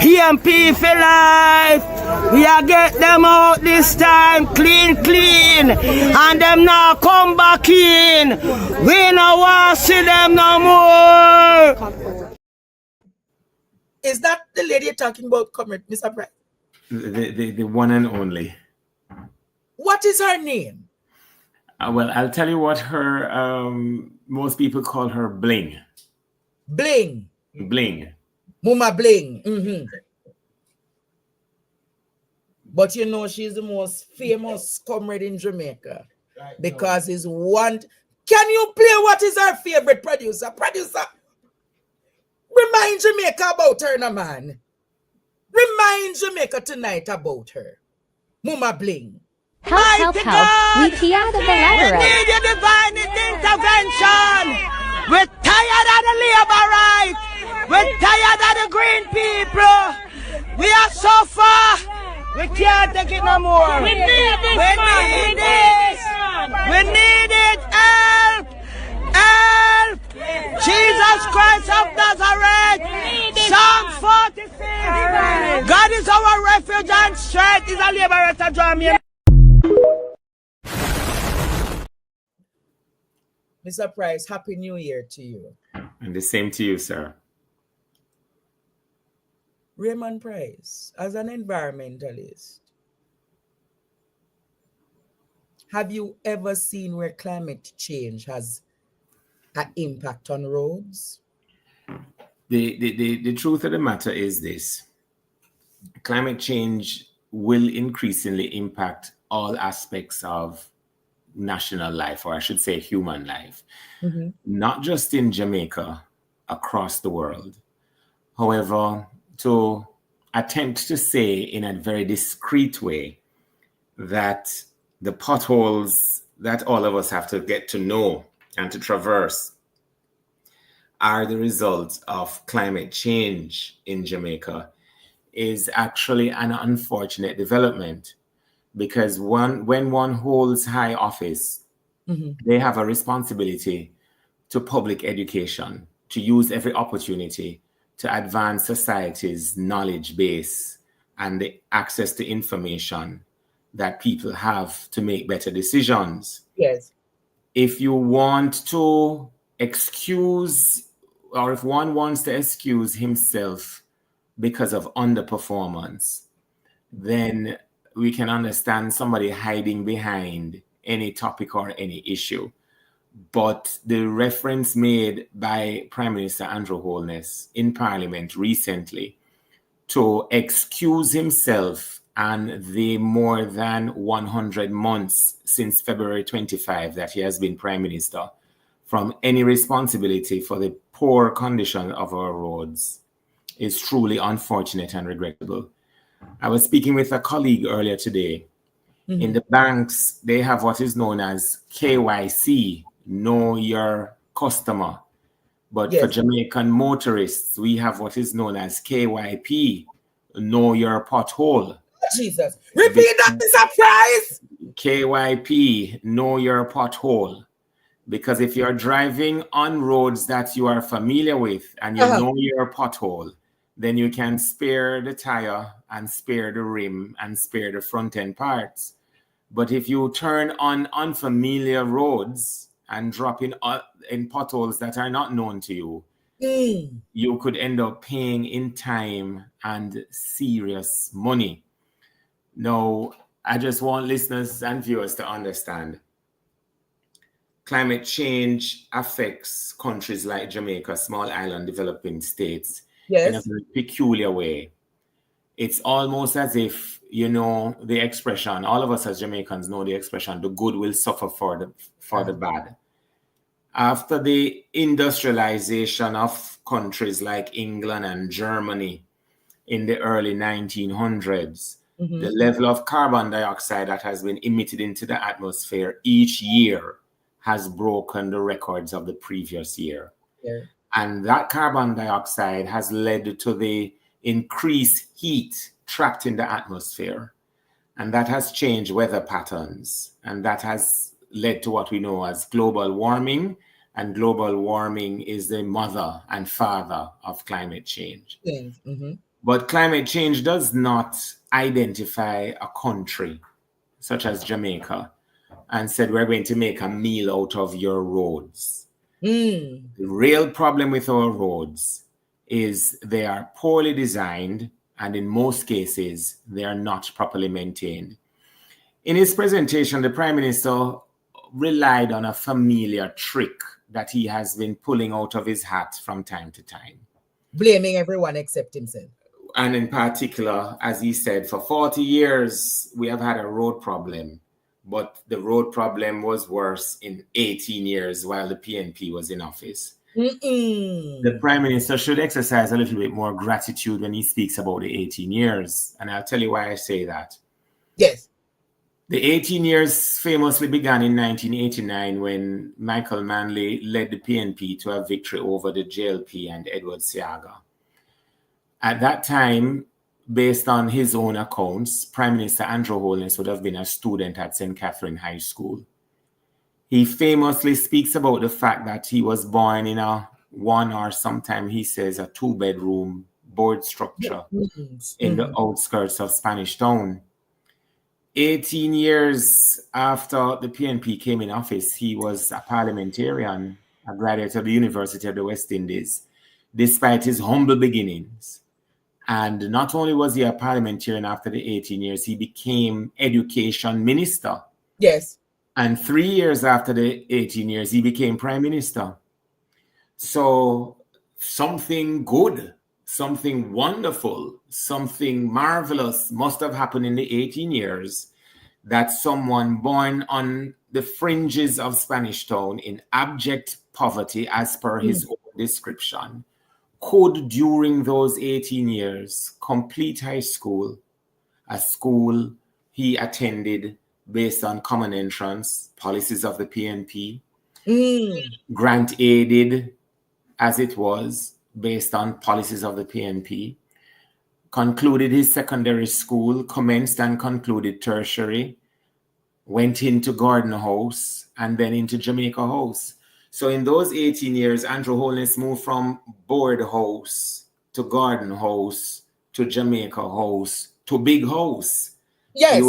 PMP for life. We are get them out this time clean. And them now come back in. We no want to see them no more. Is that the lady you're talking about, Comrade, Mr. Pryce? The one and only. What is her name? Well, I'll tell you what her, most people call her Bling. Bling. Bling. Mama Bling. Mm-hmm. But you know, she's the most famous comrade in Jamaica. because he's one. Can you play what is our favorite producer? Producer, remind Jamaica about her, no man. Remind Jamaica tonight about her. Mama Bling. Help. We Kia the We Belnavis. need your divine intervention. We're tired of the labor right. We're tired of the green people. We are so far. We can't take it no more. We need this. We need this. We need it. Help. Help. Jesus Christ of Nazareth. Psalm 46. God is our refuge and strength. Is a liberator. Draw me. Mr. Pryce, Happy New Year to you. And the same to you, sir. Raymond Pryce, as an environmentalist, have you ever seen where climate change has an impact on roads? The truth of the matter is this. Climate change will increasingly impact all aspects of national life, or I should say human life, not just in Jamaica, across the world. However, to attempt to say in a very discreet way that the potholes that all of us have to get to know and to traverse are the result of climate change in Jamaica is actually an unfortunate development, because when one holds high office, they have a responsibility to public education, to use every opportunity to advance society's knowledge base and the access to information that people have to make better decisions. Yes. If you want to excuse, or if one wants to excuse himself because of underperformance, then we can understand somebody hiding behind any topic or any issue. But the reference made by Prime Minister Andrew Holness in Parliament recently to excuse himself and the more than 100 months since February 25 that he has been Prime Minister from any responsibility for the poor condition of our roads is truly unfortunate and regrettable. I was speaking with a colleague earlier today. In the banks, they have what is known as KYC, Know Your Customer. But for Jamaican motorists, we have what is known as KYP, Know Your Pothole. Jesus. Repeat that, Mr. Pryce. KYP, Know Your Pothole. Because if you're driving on roads that you are familiar with and you know your pothole, then you can spare the tire and spare the rim and spare the front end parts. But if you turn on unfamiliar roads and drop in potholes that are not known to you, you could end up paying in time and serious money. Now, I just want listeners and viewers to understand. Climate change affects countries like Jamaica, small island developing states, in a very peculiar way. It's almost as if, you know, the expression, all of us as Jamaicans know the expression, the good will suffer for the bad. After the industrialization of countries like England and Germany in the early 1900s, the level of carbon dioxide that has been emitted into the atmosphere each year has broken the records of the previous year. And that carbon dioxide has led to the increased heat trapped in the atmosphere. And that has changed weather patterns. And that has led to what we know as global warming. And global warming is the mother and father of climate change. But climate change does not identify a country such as Jamaica and said, we're going to make a meal out of your roads. The real problem with our roads is they are poorly designed, and in most cases, they are not properly maintained. In his presentation, the Prime Minister relied on a familiar trick that he has been pulling out of his hat from time to time. Blaming everyone except himself. And in particular, as he said, for 40 years, we have had a road problem. but the road problem was worse in 18 years while the PNP was in office. The Prime Minister should exercise a little bit more gratitude when he speaks about the 18 years. And I'll tell you why I say that. Yes. The 18 years famously began in 1989 when Michael Manley led the PNP to a victory over the JLP and Edward Seaga. At that time, based on his own accounts, Prime Minister Andrew Holness would have been a student at St. Catherine High School. He famously speaks about the fact that he was born in a one, or sometimes he says a 2-bedroom board structure in the outskirts of Spanish Town. 18 years after the PNP came in office, he was a parliamentarian, a graduate of the University of the West Indies, despite his humble beginnings. And not only was he a parliamentarian after the 18 years, he became education minister. Yes. And 3 years after the 18 years, he became prime minister. So something good, something wonderful, something marvelous must have happened in the 18 years that someone born on the fringes of Spanish Town in abject poverty, as per his own description, could, during those 18 years, complete high school, a school he attended based on common entrance, policies of the PNP, grant aided as it was based on policies of the PNP, concluded his secondary school, commenced and concluded tertiary, went into Gordon House, and then into Jamaica House. So in those 18 years, Andrew Holness moved from Board House to Gordon House to Jamaica House to Big House. Yes,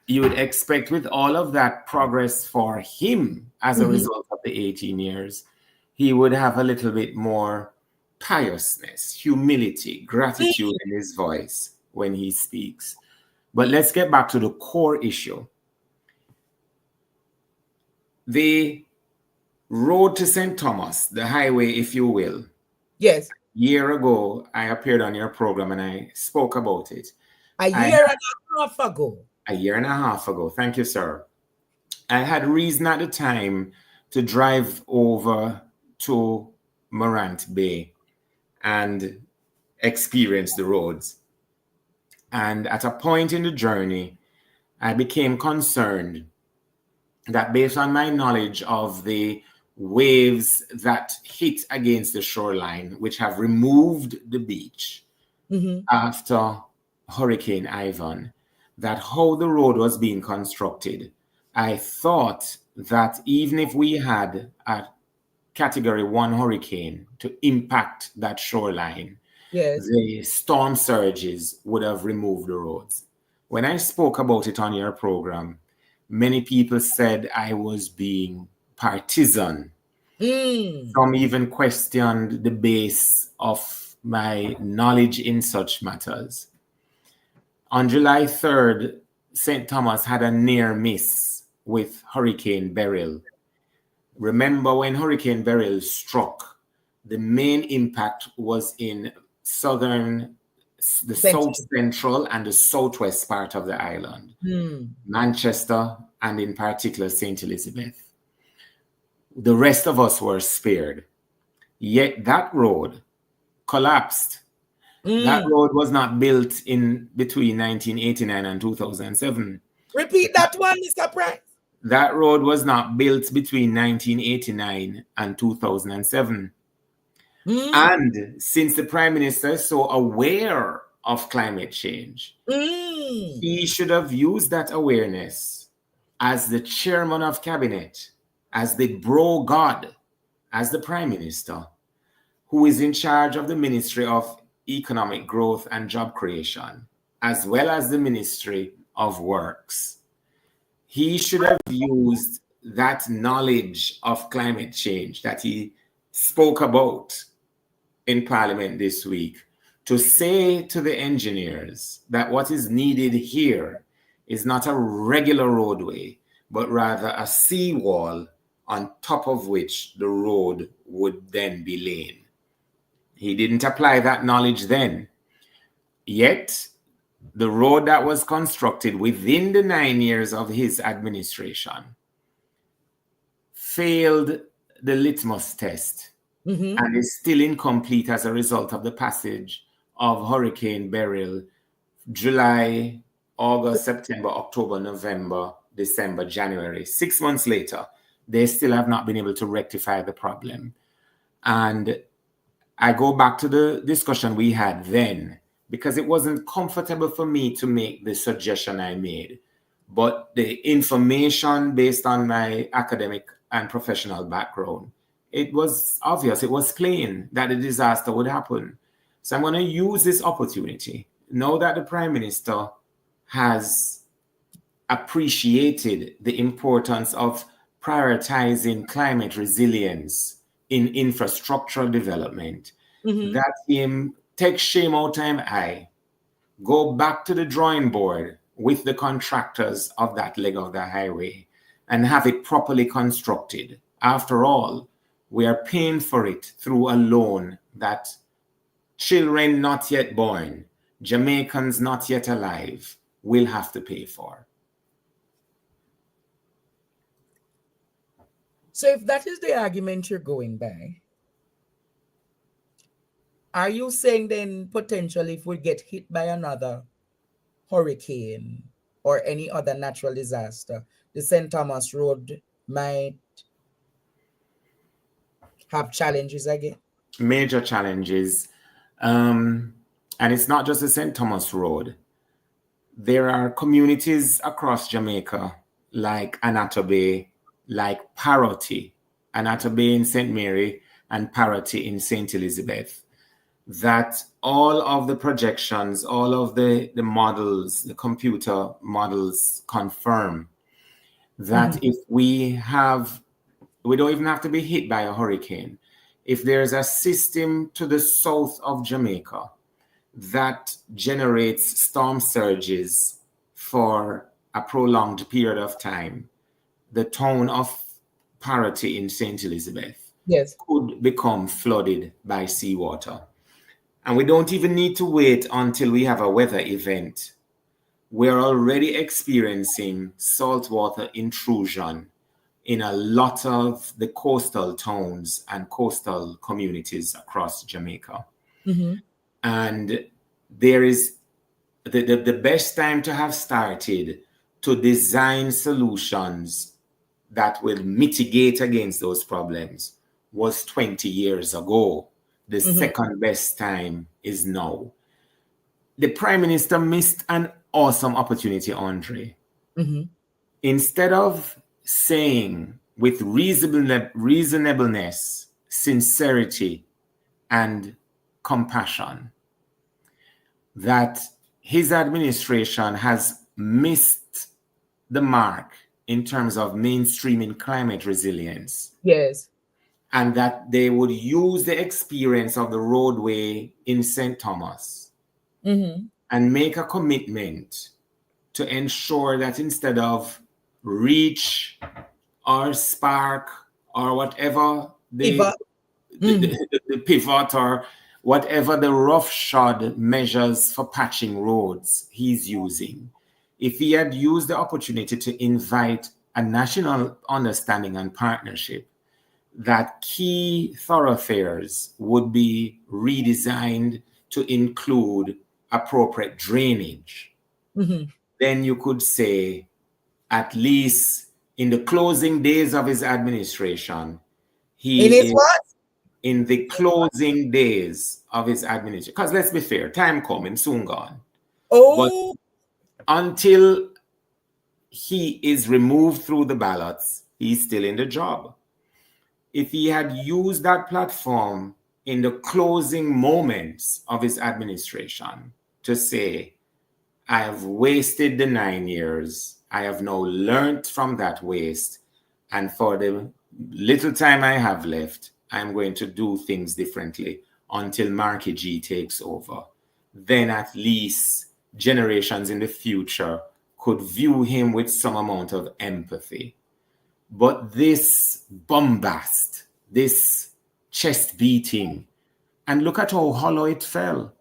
you would expect with all of that progress for him as a result of the 18 years, he would have a little bit more piousness, humility, gratitude in his voice when he speaks. But let's get back to the core issue. The road to St. Thomas, the highway, if you will. Yes. A year ago, I appeared on your program and I spoke about it. A year and a half ago. A year and a half ago. Thank you, sir. I had reason at the time to drive over to Morant Bay and experience the roads. And at a point in the journey, I became concerned that based on my knowledge of the waves that hit against the shoreline, which have removed the beach after Hurricane Ivan, that how the road was being constructed, I thought that even if we had a Category 1 hurricane to impact that shoreline, the storm surges would have removed the roads. When I spoke about it on your program, many people said I was being partisan. Some even questioned the base of my knowledge in such matters. On July 3rd, St. Thomas had a near miss with Hurricane Beryl. Remember when Hurricane Beryl struck, the main impact was in the south central and the southwest part of the island, Manchester, and in particular St. Elizabeth. The rest of us were spared. Yet that road collapsed. That road was not built in between 1989 and 2007. Repeat that one, Mr. Pryce. That road was not built between 1989 and 2007. And since the Prime Minister is so aware of climate change, he should have used that awareness as the chairman of cabinet, as the bro god, as the Prime Minister, who is in charge of the Ministry of Economic Growth and Job Creation, as well as the Ministry of Works. He should have used that knowledge of climate change that he spoke about in Parliament this week to say to the engineers that what is needed here is not a regular roadway, but rather a seawall on top of which the road would then be laid. He didn't apply that knowledge then. Yet, the road that was constructed within the 9 years of his administration failed the litmus test and is still incomplete as a result of the passage of Hurricane Beryl, July, August, September, October, November, December, January. 6 months later, they still have not been able to rectify the problem. And I go back to the discussion we had then, because it wasn't comfortable for me to make the suggestion I made. But the information based on my academic and professional background, it was obvious, it was plain that a disaster would happen. So I'm going to use this opportunity, now that the Prime Minister has appreciated the importance of prioritizing climate resilience in infrastructural development, that him take shame out time I go back to the drawing board with the contractors of that leg of the highway and have it properly constructed. After all, we are paying for it through a loan that children not yet born, Jamaicans not yet alive, will have to pay for. So if that is the argument you're going by, are you saying then potentially if we get hit by another hurricane or any other natural disaster, the St. Thomas Road might have challenges again? Major challenges. And it's not just the St. Thomas Road. There are communities across Jamaica like Anatobe, like Parroty, Anatobe in St. Mary and Parroty in St. Elizabeth, that all of the projections, all of the models, the computer models confirm that if we don't even have to be hit by a hurricane. If there's a system to the south of Jamaica that generates storm surges for a prolonged period of time, the town of Parroty in St. Elizabeth could become flooded by seawater. And we don't even need to wait until we have a weather event. We're already experiencing saltwater intrusion in a lot of the coastal towns and coastal communities across Jamaica. And there is the best time to have started to design solutions that will mitigate against those problems was 20 years ago. The second best time is now. The Prime Minister missed an awesome opportunity, Andre. Instead of saying with reasonableness, sincerity, and compassion that his administration has missed the mark in terms of mainstreaming climate resilience. And that they would use the experience of the roadway in St. Thomas and make a commitment to ensure that instead of Reach or Spark or whatever the pivot or whatever the roughshod measures for patching roads he's using, if he had used the opportunity to invite a national understanding and partnership that key thoroughfares would be redesigned to include appropriate drainage, then you could say, at least in the closing days of his administration, in the closing days of his administration, because let's be fair, time coming, soon gone. But until he is removed through the ballots, he's still in the job. If he had used that platform in the closing moments of his administration to say, I have wasted the 9 years, I have now learned from that waste, and for the little time I have left, I'm going to do things differently until Marky G takes over. Then at least generations in the future could view him with some amount of empathy. But this bombast, this chest beating, and look at how hollow it fell.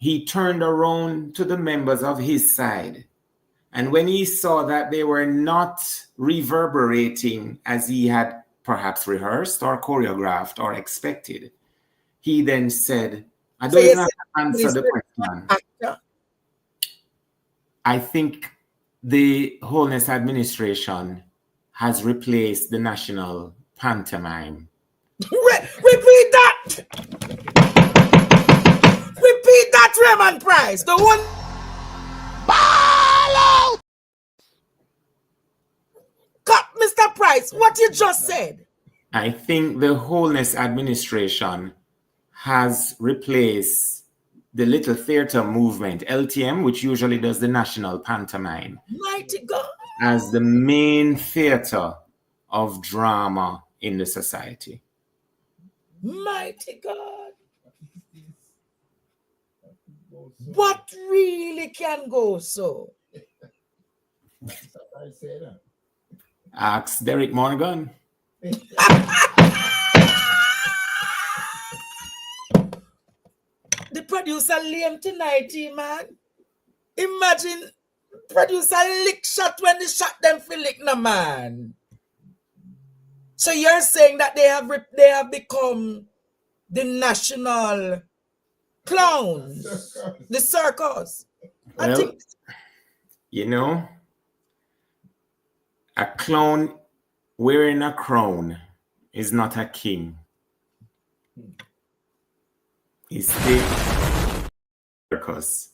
he turned around to the members of his side. And when he saw that they were not reverberating as he had perhaps rehearsed or choreographed or expected, he then said, I don't even have to answer the question. I think the Holness administration has replaced the national pantomime. Repeat that! Repeat that, Raymond Pryce. The one. Ball out! Mr. Pryce, what you just said? I think the Holness administration has replaced the Little Theatre movement, LTM, which usually does the national pantomime, Mighty God, as the main theatre of drama in the society. Mighty God. What really can go so? Ask Derek Morgan. The producer lame tonight, man. Imagine producer lick shot when they shot them for lick, no man. So you're saying that they have become the national clowns, the circus. Well, I think, you know, a clown wearing a crown is not a king. It's the circus.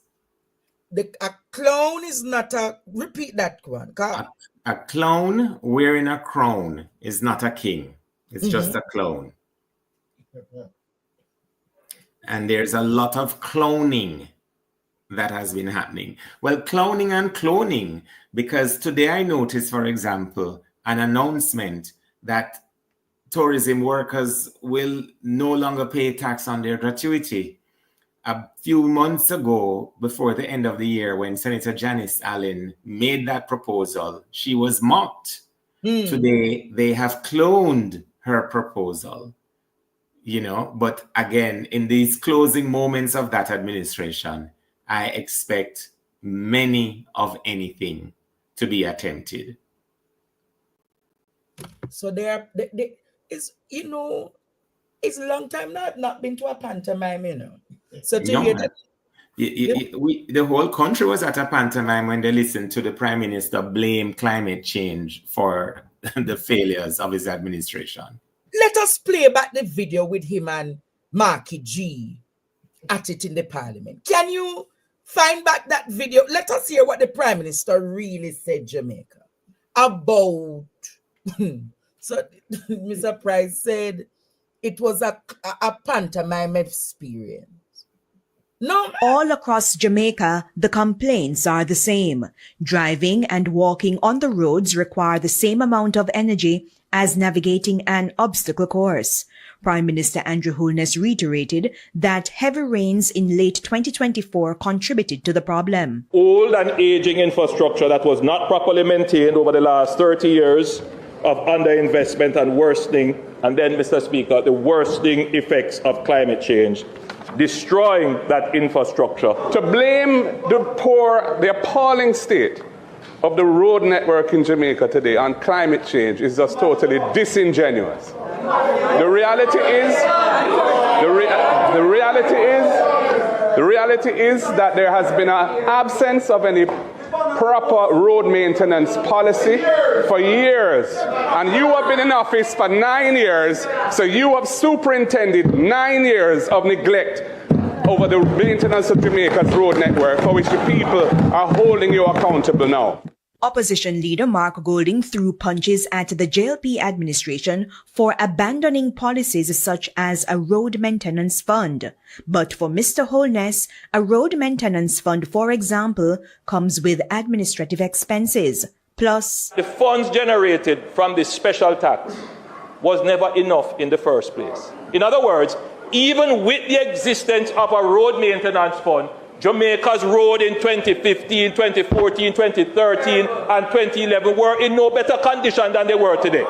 A clown is not a. Repeat that one. A clown wearing a crown is not a king. It's just a clown. And there's a lot of cloning that has been happening. Well, clowning and cloning, because today I noticed, for example, an announcement that tourism workers will no longer pay tax on their gratuity. A few months ago, before the end of the year, when Senator Janice Allen made that proposal, she was mocked. Today, they have cloned her proposal, you know, but again, in these closing moments of that administration, I expect many of anything to be attempted. So it's, you know, it's a long time now I've not been to a pantomime, you know. So to hear that. The whole country was at a pantomime when they listened to the Prime Minister blame climate change for the failures of his administration. Let us play back the video with him and Marky G at it in the Parliament. Can you find back that video? Let us hear what the Prime Minister really said, Jamaica, about. So Mr. Pryce said it was a pantomime experience. No. All across Jamaica, the complaints are the same. Driving and walking on the roads require the same amount of energy as navigating an obstacle course. Prime Minister Andrew Holness reiterated that heavy rains in late 2024 contributed to the problem. Old and aging infrastructure that was not properly maintained over the last 30 years of underinvestment and worsening, and then, Mr. Speaker, the worsening effects of climate change, destroying that infrastructure. To blame the appalling state of the road network in Jamaica today on climate change is just totally disingenuous. The reality is that there has been an absence of any proper road maintenance policy for years. And you have been in office for 9 years, so you have superintended 9 years of neglect over the maintenance of Jamaica's road network, for which the people are holding you accountable now. Opposition leader Mark Golding threw punches at the JLP administration for abandoning policies such as a road maintenance fund. But for Mr. Holness, a road maintenance fund, for example, comes with administrative expenses. Plus, the funds generated from this special tax was never enough in the first place. In other words, even with the existence of a road maintenance fund, Jamaica's road in 2015, 2014, 2013, and 2011 were in no better condition than they were today.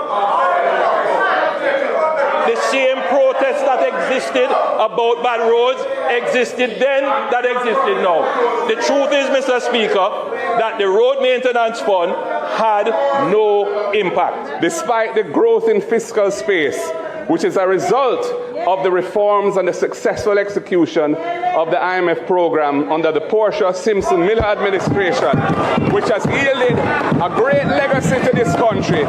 The same protests that existed about bad roads existed then, that existed now. The truth is, Mr. Speaker, that the Road Maintenance Fund had no impact. Despite the growth in fiscal space, which is a result of the reforms and the successful execution of the IMF program under the Portia-Simpson-Miller administration, which has yielded a great legacy to this country.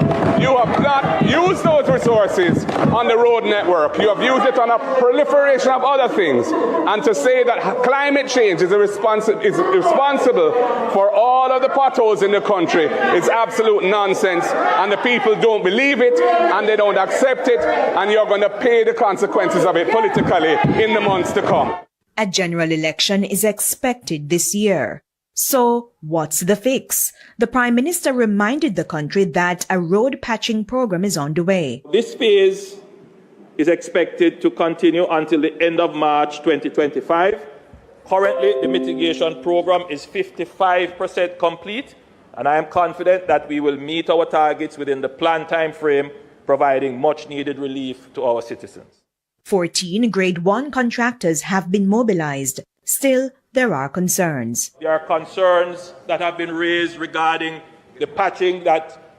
You have not used those resources on the road network. You have used it on a proliferation of other things. And to say that climate change is responsible for all of the potholes in the country is absolute nonsense. And the people don't believe it, and they don't accept it, and you're going to pay the consequences of it politically in the months to come. A general election is expected this year. So, what's the fix? The Prime Minister reminded the country that a road patching program is underway. This phase is expected to continue until the end of March 2025. Currently, the mitigation program is 55% complete, and I am confident that we will meet our targets within the planned time frame, providing much-needed relief to our citizens. 14 Grade 1 contractors have been mobilized. Still, there are concerns. There are concerns that have been raised regarding the patching, that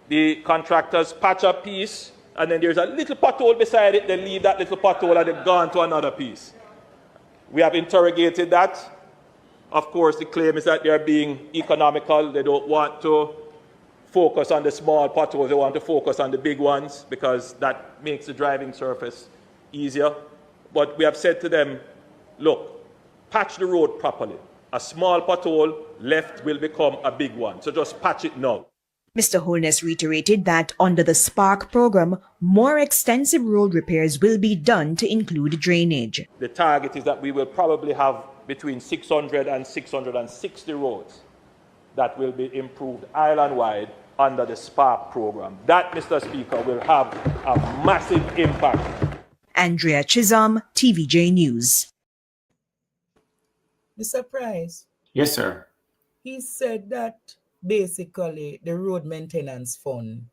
the contractors patch a piece, and then there's a little pothole beside it. They leave that little pothole and they've gone to another piece. We have interrogated that. Of course, the claim is that they are being economical. They don't want to focus on the small potholes. They want to focus on the big ones because that makes the driving surface easier. But we have said to them, look, patch the road properly. A small pothole left will become a big one. So just patch it now. Mr. Holness reiterated that under the SPARK program, more extensive road repairs will be done to include drainage. The target is that we will probably have between 600 and 660 roads that will be improved island-wide under the SPARK program. That, Mr. Speaker, will have a massive impact. Andrea Chisholm, TVJ News. Mr. Pryce. Yes, sir. He said that basically the road maintenance fund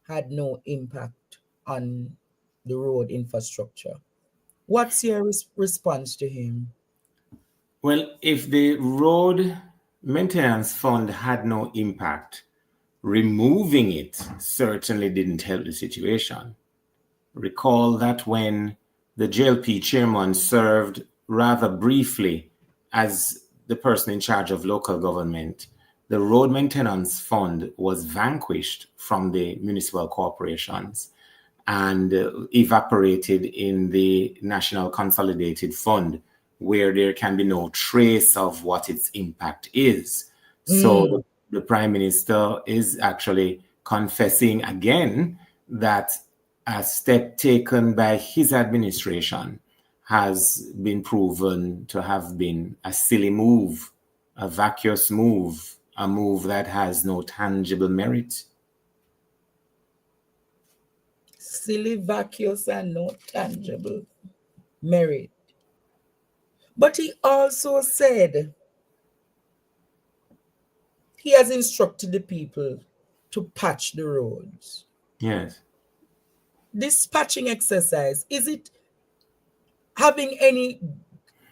had no impact on the road infrastructure. What's your response to him? Well, if the road maintenance fund had no impact, removing it certainly didn't help the situation. Recall that when the JLP chairman served rather briefly as the person in charge of local government, the road maintenance fund was vanquished from the municipal corporations and evaporated in the National Consolidated Fund, where there can be no trace of what its impact is. So the Prime Minister is actually confessing again that a step taken by his administration has been proven to have been a silly move, a vacuous move, a move that has no tangible merit. Silly, vacuous, and no tangible merit. But he also said he has instructed the people to patch the roads. Yes. This patching exercise, is it having any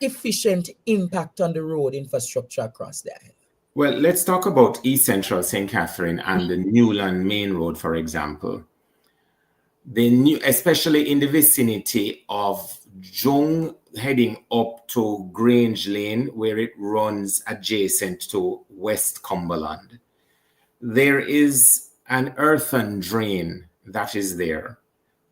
efficient impact on the road infrastructure across the island? Well, let's talk about East Central St. Catherine and the Newland Main Road, for example. Especially in the vicinity of Jung heading up to Grange Lane, where it runs adjacent to West Cumberland. There is an earthen drain that is there.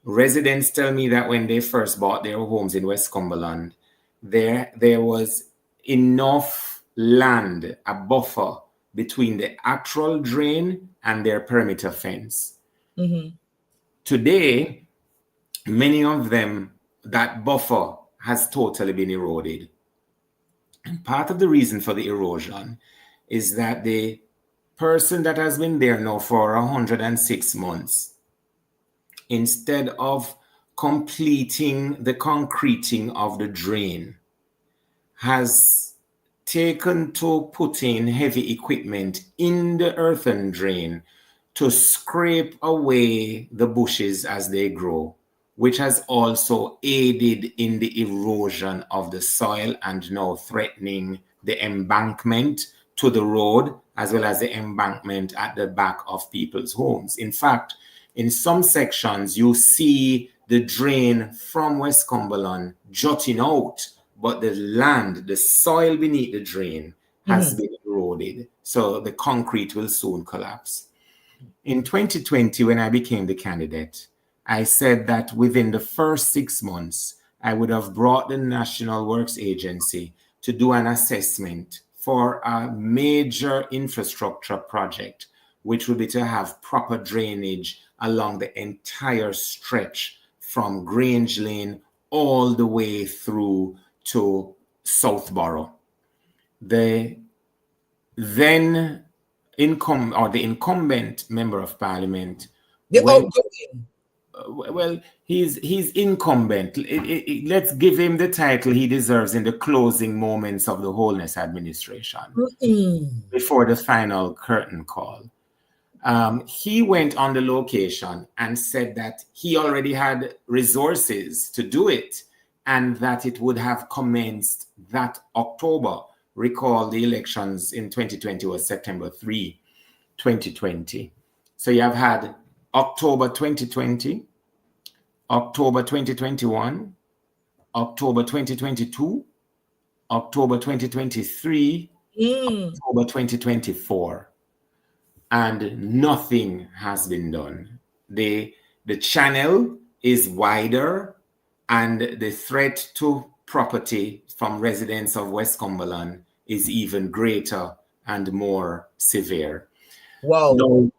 Residents tell me that when they first bought their homes in West Cumberland, there was enough land, a buffer between the actual drain and their perimeter fence. Mm-hmm. Today, many of them, that buffer has totally been eroded. And part of the reason for the erosion is that the person that has been there now for 106 months, instead of completing the concreting of the drain, has taken to putting heavy equipment in the earthen drain to scrape away the bushes as they grow, which has also aided in the erosion of the soil and now threatening the embankment to the road, as well as the embankment at the back of people's homes. In fact, in some sections, you see the drain from West Cumberland jutting out, but the land, the soil beneath the drain has been eroded. So the concrete will soon collapse. In 2020, when I became the candidate, I said that within the first 6 months, I would have brought the National Works Agency to do an assessment for a major infrastructure project, which would be to have proper drainage along the entire stretch from Grange Lane all the way through to Southborough. The then the incumbent member of parliament, well, he's incumbent. Let's give him the title he deserves in the closing moments of the Holness administration before the final curtain call. He went on the location and said that he already had resources to do it and that it would have commenced that October. Recall the elections in 2020 was September 3, 2020. So you have had October 2020, October 2021, October 2022, October 2023, October 2024. And nothing has been done. The channel is wider and the threat to property from residents of West Cumberland is even greater and more severe. Wow. Now,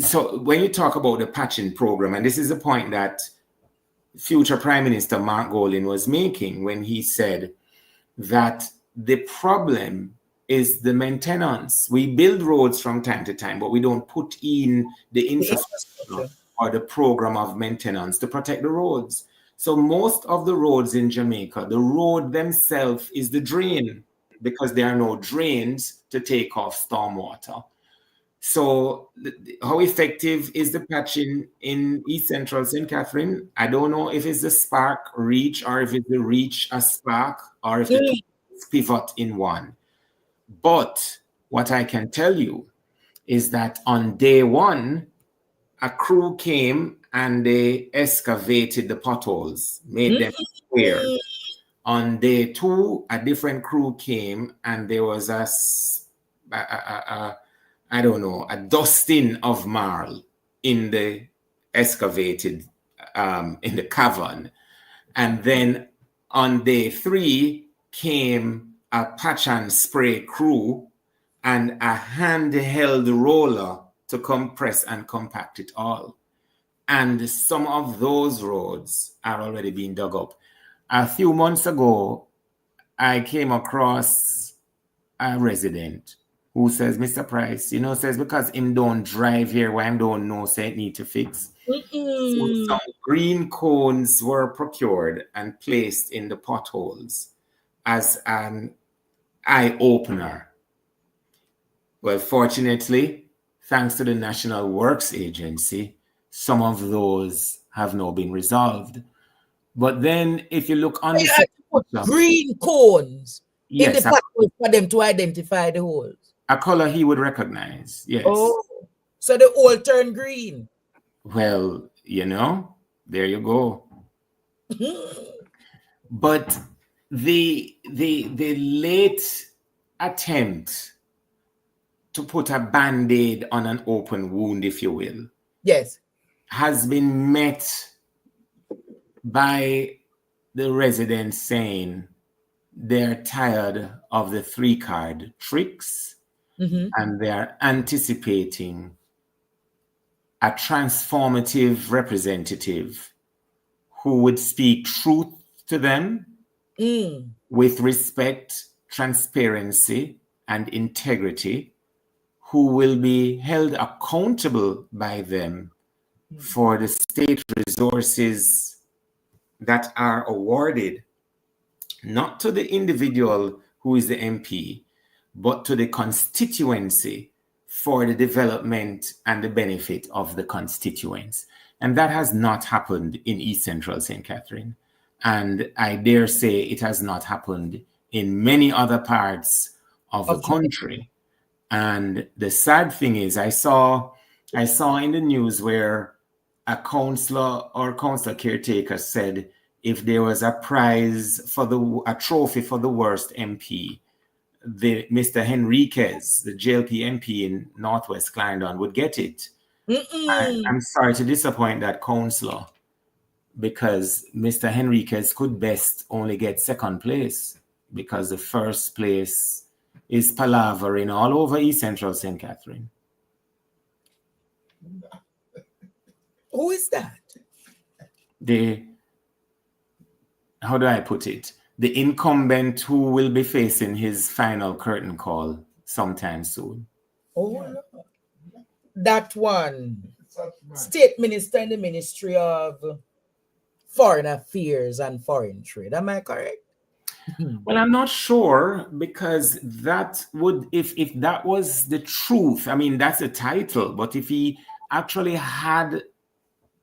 so when you talk about the patching program, and this is a point that future Prime Minister Mark Golding was making when he said that the problem is the maintenance. We build roads from time to time, but we don't put in the infrastructure or the program of maintenance to protect the roads. So most of the roads in Jamaica, the road themselves is the drain because there are no drains to take off stormwater. So how effective is the patching in East Central St. Catherine? I don't know if it's the spark reach or if it's the reach a spark or if the pivot in one. But what I can tell you is that on day one, a crew came and they excavated the potholes, made them square. On day two, a different crew came and there was a dusting of marl in the excavated, in the cavern. And then on day three came a patch and spray crew and a handheld roller to compress and compact it all. And some of those roads are already being dug up. A few months ago, I came across a resident who says, Mr. Pryce, says because him don't drive here, why him don't know, say it need to fix. So some green cones were procured and placed in the potholes as an eye-opener. Well, fortunately, thanks to the National Works Agency, some of those have now been resolved. But then if you look on the green cones in the yes, potholes for them to identify the holes. A color he would recognize, yes. Oh, so the whole turn green. Well, there you go. But the late attempt to put a band-aid on an open wound, if you will, yes, has been met by the residents saying they're tired of the 3-card tricks and they're anticipating a transformative representative who would speak truth to them with respect, transparency, and integrity, who will be held accountable by them for the state resources that are awarded, not to the individual who is the MP, but to the constituency for the development and the benefit of the constituents. And that has not happened in East Central St. Catherine. And I dare say it has not happened in many other parts of the country. And the sad thing is, I saw in the news where a councillor or council caretaker said if there was a prize for a trophy for the worst MP, Mr. Henriquez, the JLP MP in Northwest Clarendon, would get it. I'm sorry to disappoint that councillor, because Mr. Henriquez could best only get second place, because the first place is palavering all over East Central St. Catherine. Who is that? How do I put it? The incumbent who will be facing his final curtain call sometime soon. Oh, that one. State Minister in the Ministry of Foreign Affairs and Foreign Trade. Am I correct? Well, I'm not sure, because that would, if that was the truth, I mean, that's a title, but if he actually had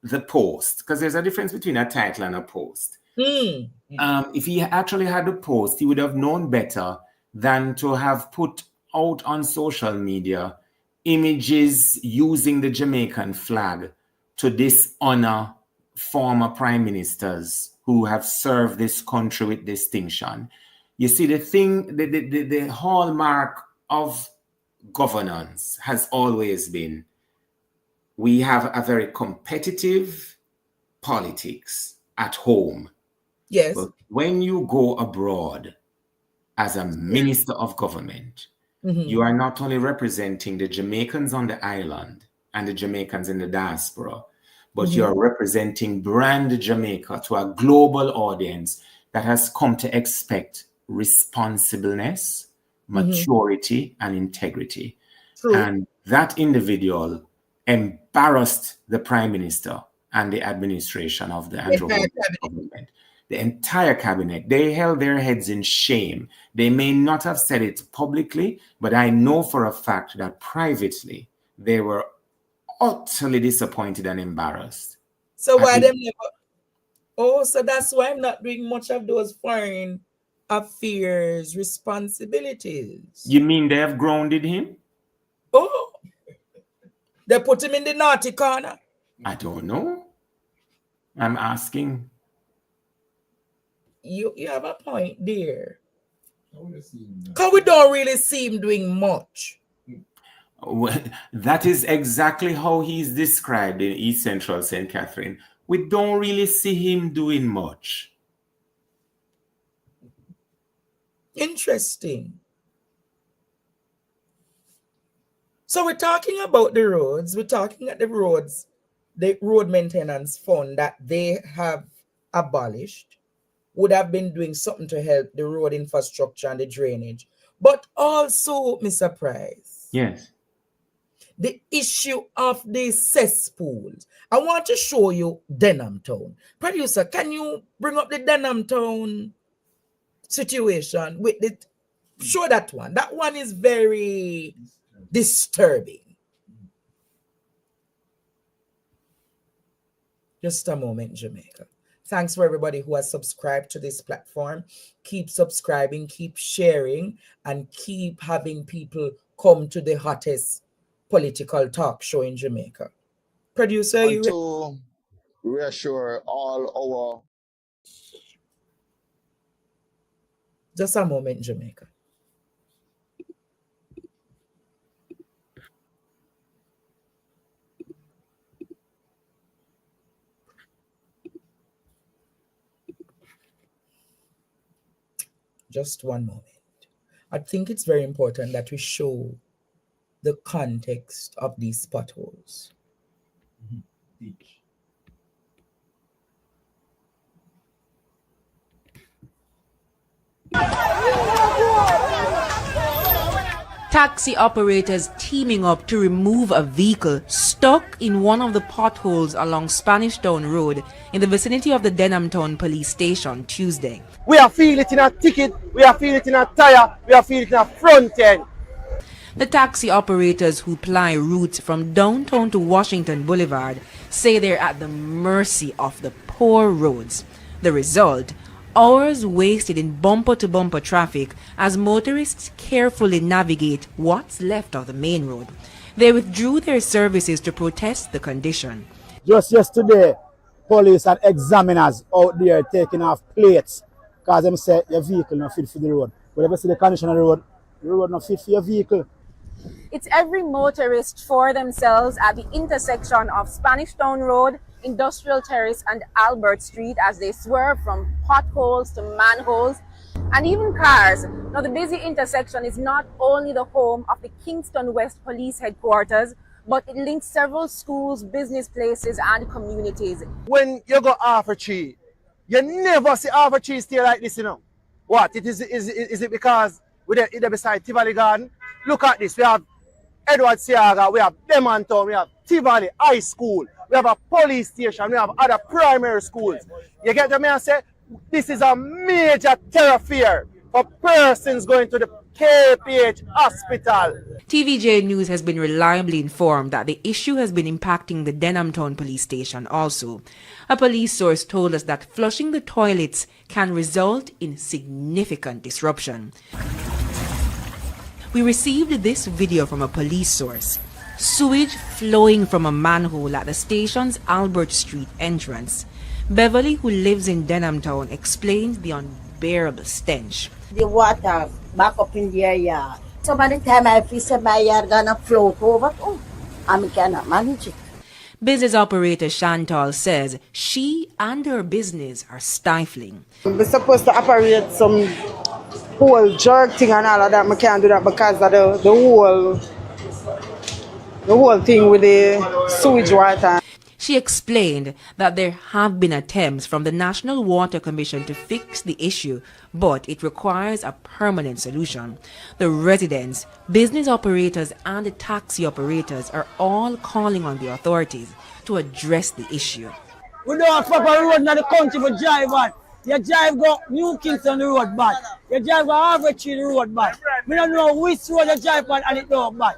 the post, because there's a difference between a title and a post. If he actually had the post, he would have known better than to have put out on social media images using the Jamaican flag to dishonor former prime ministers who have served this country with distinction. You see, the hallmark of governance has always been, we have a very competitive politics at home. Yes. But when you go abroad as a minister of government, you are not only representing the Jamaicans on the island and the Jamaicans in the diaspora, but you are representing brand Jamaica to a global audience that has come to expect responsibleness, maturity, and integrity. True. And that individual embarrassed the Prime Minister and the administration of the Andrew Holness government. The entire cabinet, they held their heads in shame. They may not have said it publicly, but I know for a fact that privately they were utterly disappointed and embarrassed. So why them never? Oh, so that's why I'm not doing much of those foreign affairs responsibilities. You mean they have grounded him? Oh, they put him in the naughty corner. I don't know. I'm asking. You have a point there. Because we don't really see him doing much. Well, that is exactly how he's described in East Central St. Catherine. We don't really see him doing much. Interesting. So we're talking about the roads. We're talking at the roads, the road maintenance fund that they have abolished would have been doing something to help the road infrastructure and the drainage. But also, Mr. Pryce. Yes. The issue of the cesspools. I want to show you Denham Town. Producer, can you bring up the Denham Town situation with the show that one? That one is very disturbing. Just a moment, Jamaica. Thanks for everybody who has subscribed to this platform. Keep subscribing, keep sharing, and keep having people come to the hottest political talk show in Jamaica. Producer, you to reassure all our... Just a moment, Jamaica. Just one moment. I think it's very important that we show the context of these potholes. Taxi operators teaming up to remove a vehicle stuck in one of the potholes along Spanish Town Road in the vicinity of the Denham Town Police Station Tuesday. We are feeling it in a ticket, we are feeling it in a tire, we are feeling it in a front end. The taxi operators who ply routes from downtown to Washington Boulevard say they're at the mercy of the poor roads. The result? Hours wasted in bumper-to-bumper traffic as motorists carefully navigate what's left of the main road. They withdrew their services to protest the condition. Just yesterday, police and examiners out there taking off plates because them say your vehicle not fit for the road. Whenever you see the condition of the road not fit for your vehicle. It's every motorist for themselves at the intersection of Spanish Town Road, Industrial Terrace and Albert Street as they swerve from potholes to manholes and even cars. Now, the busy intersection is not only the home of the Kingston West Police Headquarters, but it links several schools, business places and communities. When you go Arthur Tree, you never see Arthur Tree stay like this, you know. What? Is it because we're either beside Tivoli Garden? Look at this. We have Edward Seaga, we have Demonton, we have Tivoli High School, we have a police station, we have other primary schools. You get what I say? This is a major thoroughfare for persons going to the KPH hospital. TVJ News has been reliably informed that the issue has been impacting the Denhamtown police station also. A police source told us that flushing the toilets can result in significant disruption. We received this video from a police source. Sewage flowing from a manhole at the station's Albert Street entrance. Beverly, who lives in Denhamtown, explains the unbearable stench. The water back up in their yard. So by the time I feel my yard gonna float over, I cannot manage it. Business operator Chantal says she and her business are stifling. We're supposed to operate some whole jerk thing and all of that. I can't do that because of the whole thing with the sewage water. She explained that there have been attempts from the National Water Commission to fix the issue, but it requires a permanent solution. The residents, business operators and the taxi operators are all calling on the authorities to address the issue. We don't have proper road in the country for drive on. You drive go New Kingston the road bad. You drive go Harvard Tree the road bad. We don't know which road you drive on and it don't bad.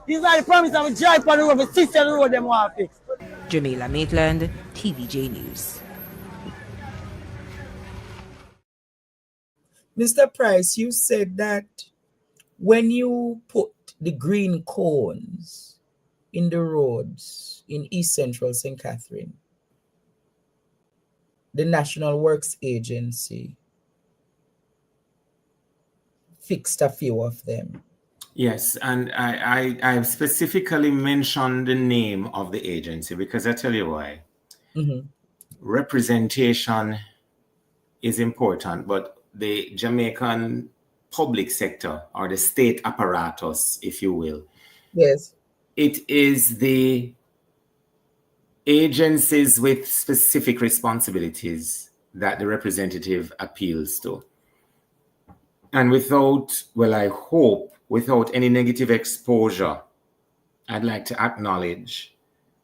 This is like the promise of a drive on the road, but sister the road them want to fix. Jamila Maitland, TVJ News. Mr. Pryce, you said that when you put the green cones in the roads in East Central St. Catherine, the National Works Agency fixed a few of them. Yes, and I specifically mentioned the name of the agency because I tell you why. Mm-hmm. Representation is important, but the Jamaican public sector or the state apparatus, if you will, yes, it is the agencies with specific responsibilities that the representative appeals to. And I hope, without any negative exposure, I'd like to acknowledge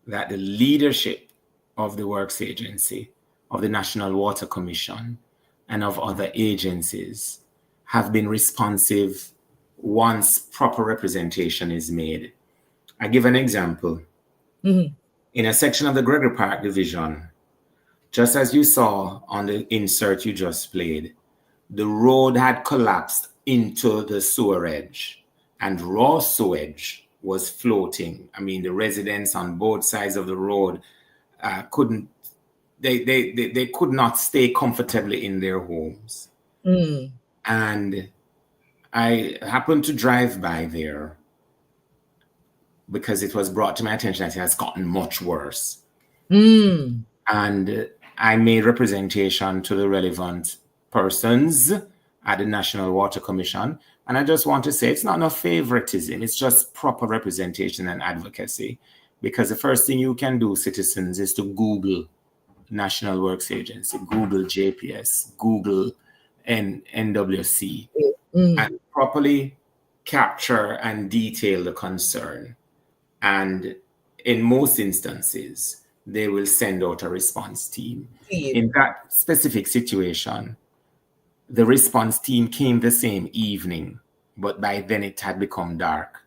that the leadership of the Works Agency, of the National Water Commission, and of other agencies have been responsive once proper representation is made. I give an example. Mm-hmm. In a section of the Gregory Park Division, just as you saw on the insert you just played, the road had collapsed into the sewer edge and raw sewage was floating. I mean, the residents on both sides of the road could not stay comfortably in their homes. Mm. And I happened to drive by there because it was brought to my attention that it has gotten much worse. Mm. And I made representation to the relevant persons at the National Water Commission. And I just want to say it's not no favoritism, it's just proper representation and advocacy. Because the first thing you can do, citizens, is to Google National Works Agency, Google JPS, Google NWC, and properly capture and detail the concern. And in most instances, they will send out a response team. In that specific situation, the response team came the same evening, but by then it had become dark.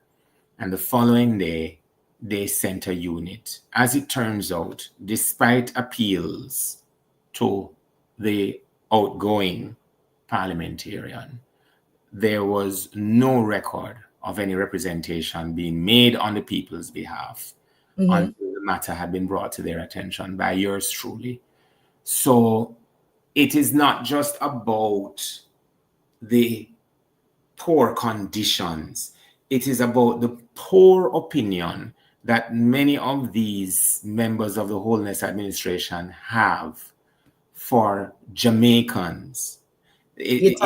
And the following day, they sent a unit. As it turns out, despite appeals to the outgoing parliamentarian, there was no record of any representation being made on the people's behalf until the matter had been brought to their attention by yours truly. So it is not just about the poor conditions. It is about the poor opinion that many of these members of the Holness administration have for Jamaicans. The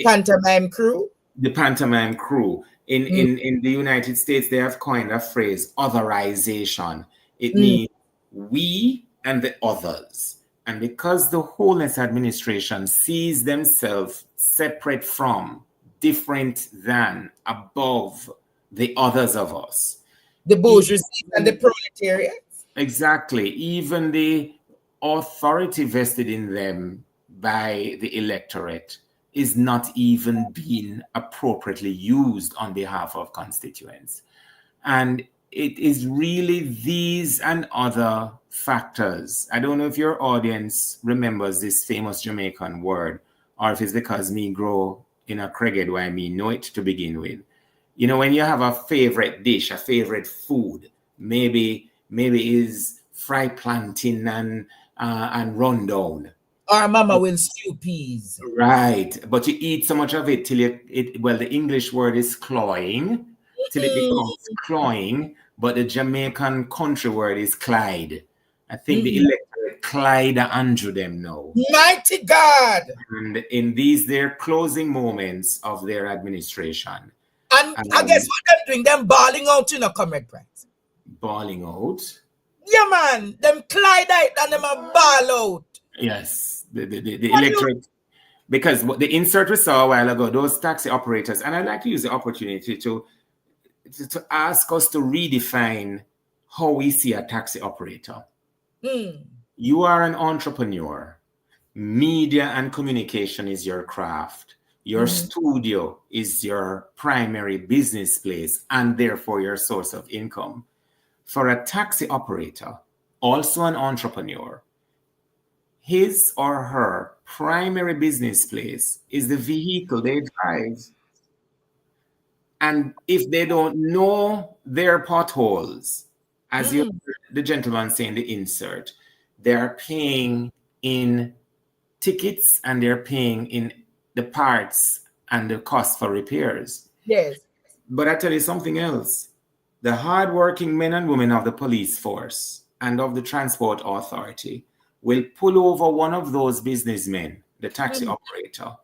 pantomime crew? The pantomime crew. In the United States, they have coined a phrase, otherization. It means we and the others. And because the Holness administration sees themselves separate from, different than, above the others of us. The bourgeoisie and the proletariat? Exactly. Even the authority vested in them by the electorate is not even being appropriately used on behalf of constituents. And it is really these and other factors. I don't know if your audience remembers this famous Jamaican word, or if it's because me grow in a Craighead where I mean know it to begin with. You know, when you have a favorite dish, a favorite food, maybe is fried plantain and rundown. Or mama will stew peas. Right. But you eat so much of it till the English word is cloying, till it becomes cloying, but the Jamaican country word is Clyde. I think the electorate Clyde Andrew them now. Mighty God! And in these, their closing moments of their administration. And I guess what they're doing, them bawling out, you know, Comrade Pryce. Bawling out? Yeah, man. Them Clydeite and them a ball out. Yes. The electorate. Because the insert we saw a while ago, those taxi operators, and I'd like to use the opportunity to ask us to redefine how we see a taxi operator. You are an entrepreneur. Media and communication is your craft. Your studio is your primary business place and therefore your source of income. For a taxi operator, also an entrepreneur, his or her primary business place is the vehicle they drive. And if they don't know their potholes, as the gentleman saying the insert, they're paying in tickets and they're paying in the parts and the cost for repairs. Yes. But I tell you something else. The hardworking men and women of the police force and of the transport authority will pull over one of those businessmen, the taxi operator,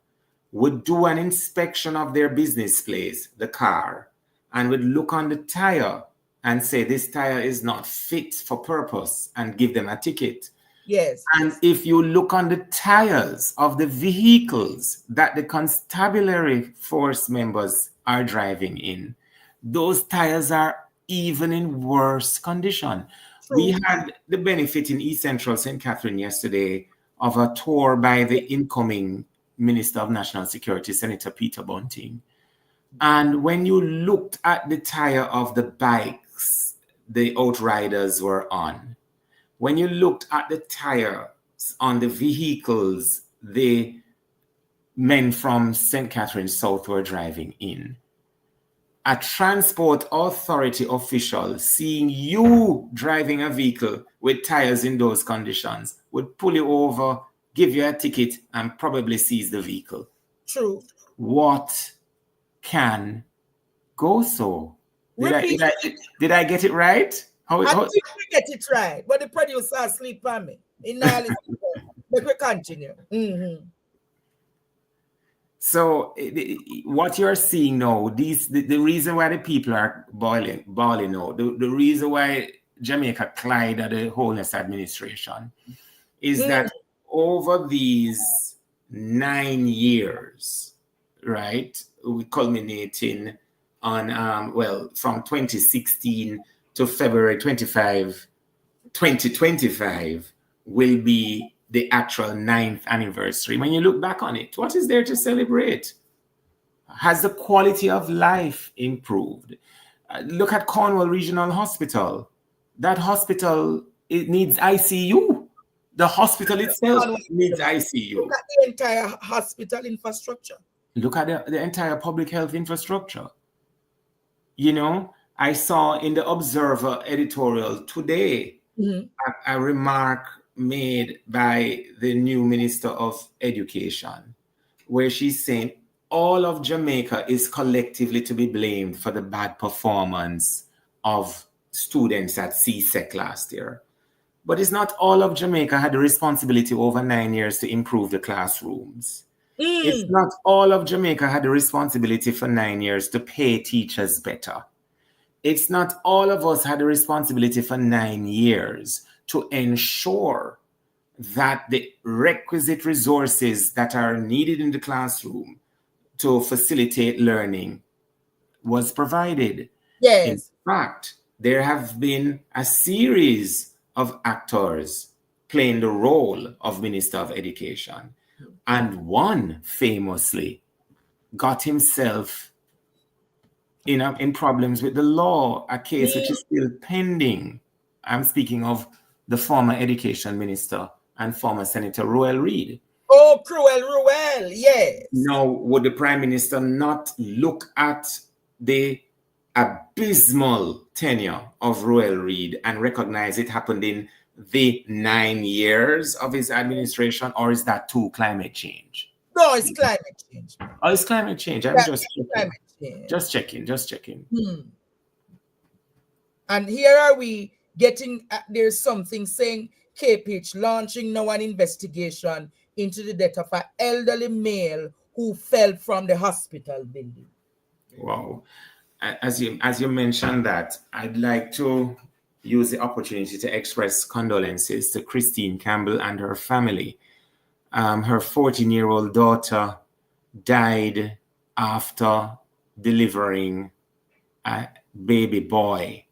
would do an inspection of their business place, the car, and would look on the tire and say this tire is not fit for purpose and give them a ticket. Yes. And if you look on the tires of the vehicles that the constabulary force members are driving in, those tires are even in worse condition. True. We had the benefit in East Central St. Catherine yesterday of a tour by the incoming Minister of National Security, Senator Peter Bunting. And when you looked at the tire of the bikes the outriders were on, when you looked at the tires on the vehicles the men from St. Catherine South were driving in, a transport authority official seeing you driving a vehicle with tires in those conditions would pull you over, give you a ticket, and probably seize the vehicle. True. What can go so? Did I get it right? I think we get it right, but the producer sleep on me. But we continue. So what you're seeing now, the reason why the people are bawling now, the reason why Jamaica cried at the Holness administration is that over these 9 years, right, we culminating on, from 2016 to February 25, 2025 will be the actual 9th anniversary. When you look back on it, what is there to celebrate? Has the quality of life improved? Look at Cornwall Regional Hospital. That hospital, it needs ICU. The hospital itself needs ICU. Look at the entire hospital infrastructure. Look at the entire public health infrastructure. You know, I saw in the Observer editorial today a remark made by the new Minister of Education, where she's saying all of Jamaica is collectively to be blamed for the bad performance of students at CSEC last year. But it's not all of Jamaica had the responsibility over 9 years to improve the classrooms. It's not all of Jamaica had the responsibility for 9 years to pay teachers better. It's not all of us had the responsibility for 9 years to ensure that the requisite resources that are needed in the classroom to facilitate learning was provided. Yes. In fact, there have been a series of actors playing the role of Minister of Education. And one famously got himself in problems with the law, a case which is still pending. I'm speaking of the former Education Minister and former Senator Ruel Reid. Oh, Cruel Ruel, yes. Now, would the Prime Minister not look at the abysmal tenure of Ruel Reid and recognize it happened in the 9 years of his administration, or is that too climate change? No, it's climate change. Oh, it's climate change. I'm just checking. Just checking. And here are we getting, there's something saying KPH launching now an investigation into the death of an elderly male who fell from the hospital building. Wow. As you mentioned that, I'd like to use the opportunity to express condolences to Christine Campbell and her family. Her 14-year-old daughter died after delivering a baby boy.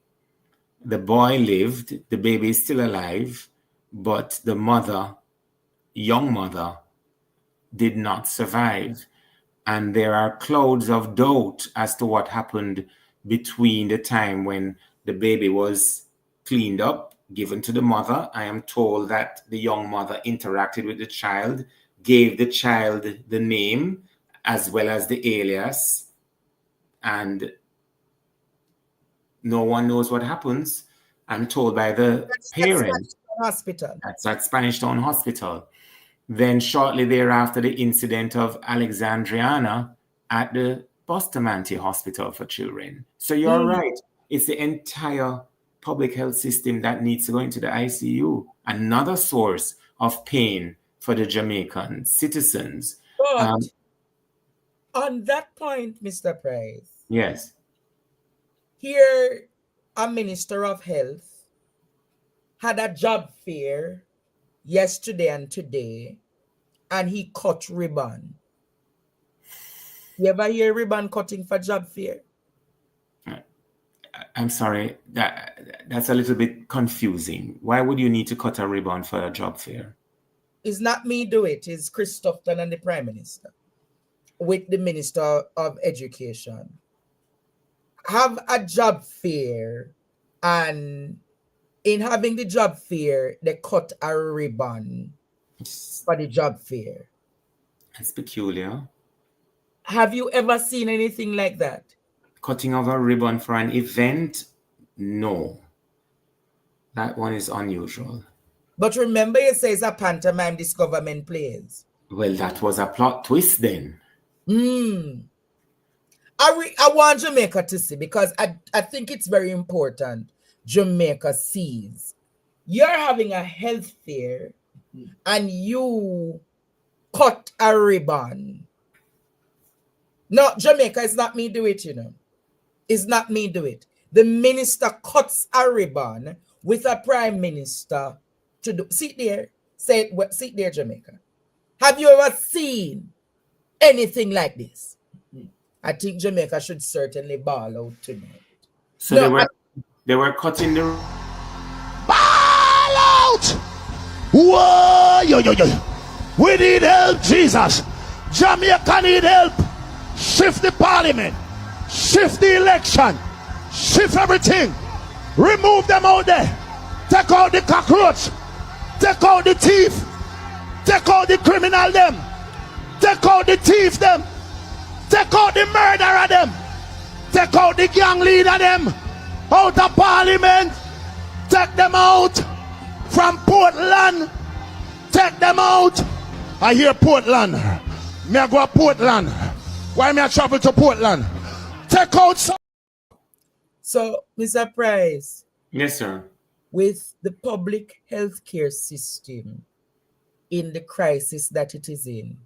The boy lived, the baby is still alive, but the mother, young mother, did not survive. And there are clouds of doubt as to what happened between the time when the baby was cleaned up, given to the mother. I am told that the young mother interacted with the child, gave the child the name as well as the alias, and no one knows what happens. I'm told by the parents. That's at Spanish Town Hospital. Then shortly thereafter, the incident of Alexandriana at the Bustamante Hospital for Children. So you're right. It's the entire public health system that needs to go into the ICU. Another source of pain for the Jamaican citizens. But on that point, Mr. Pryce. Yes. Here, a Minister of Health had a job fair yesterday and today, and he cut ribbon. You ever hear ribbon cutting for job fair? I'm sorry, that's a little bit confusing. Why would you need to cut a ribbon for a job fair? It's not me do it, it's Chris Tufton and the Prime Minister with the Minister of Education. Have a job fair, and in having the job fair, they cut a ribbon for the job fair. It's peculiar. Have you ever seen anything like that? Cutting of a ribbon for an event? No. That one is unusual. But remember, you say it's a pantomime this government plays. Well, that was a plot twist then. I want Jamaica to see, because I think it's very important Jamaica sees. You're having a health fair and you cut a ribbon. No, Jamaica, it's not me do it, you know. It's not me do it. The minister cuts a ribbon with a prime minister to do. Sit there. Sit there, Jamaica. Have you ever seen anything like this? I think Jamaica should certainly ball out tonight. So they were cutting the ball out. Whoa, yo. We need help, Jesus. Jamaica need help. shift the parliament, shift the election, shift everything. Remove them out there. Take out the cockroach. Take out the thief. Take out the criminal them. Take out the thief them. Take out the murderer them. Take out the gang leader them. Out of parliament. Take them out from Portland. Take them out. I hear Portland. Me I go to Portland. Why me I travel to Portland? Take out some. So, Mr. Pryce. Yes, sir. With the public healthcare system in the crisis that it is in,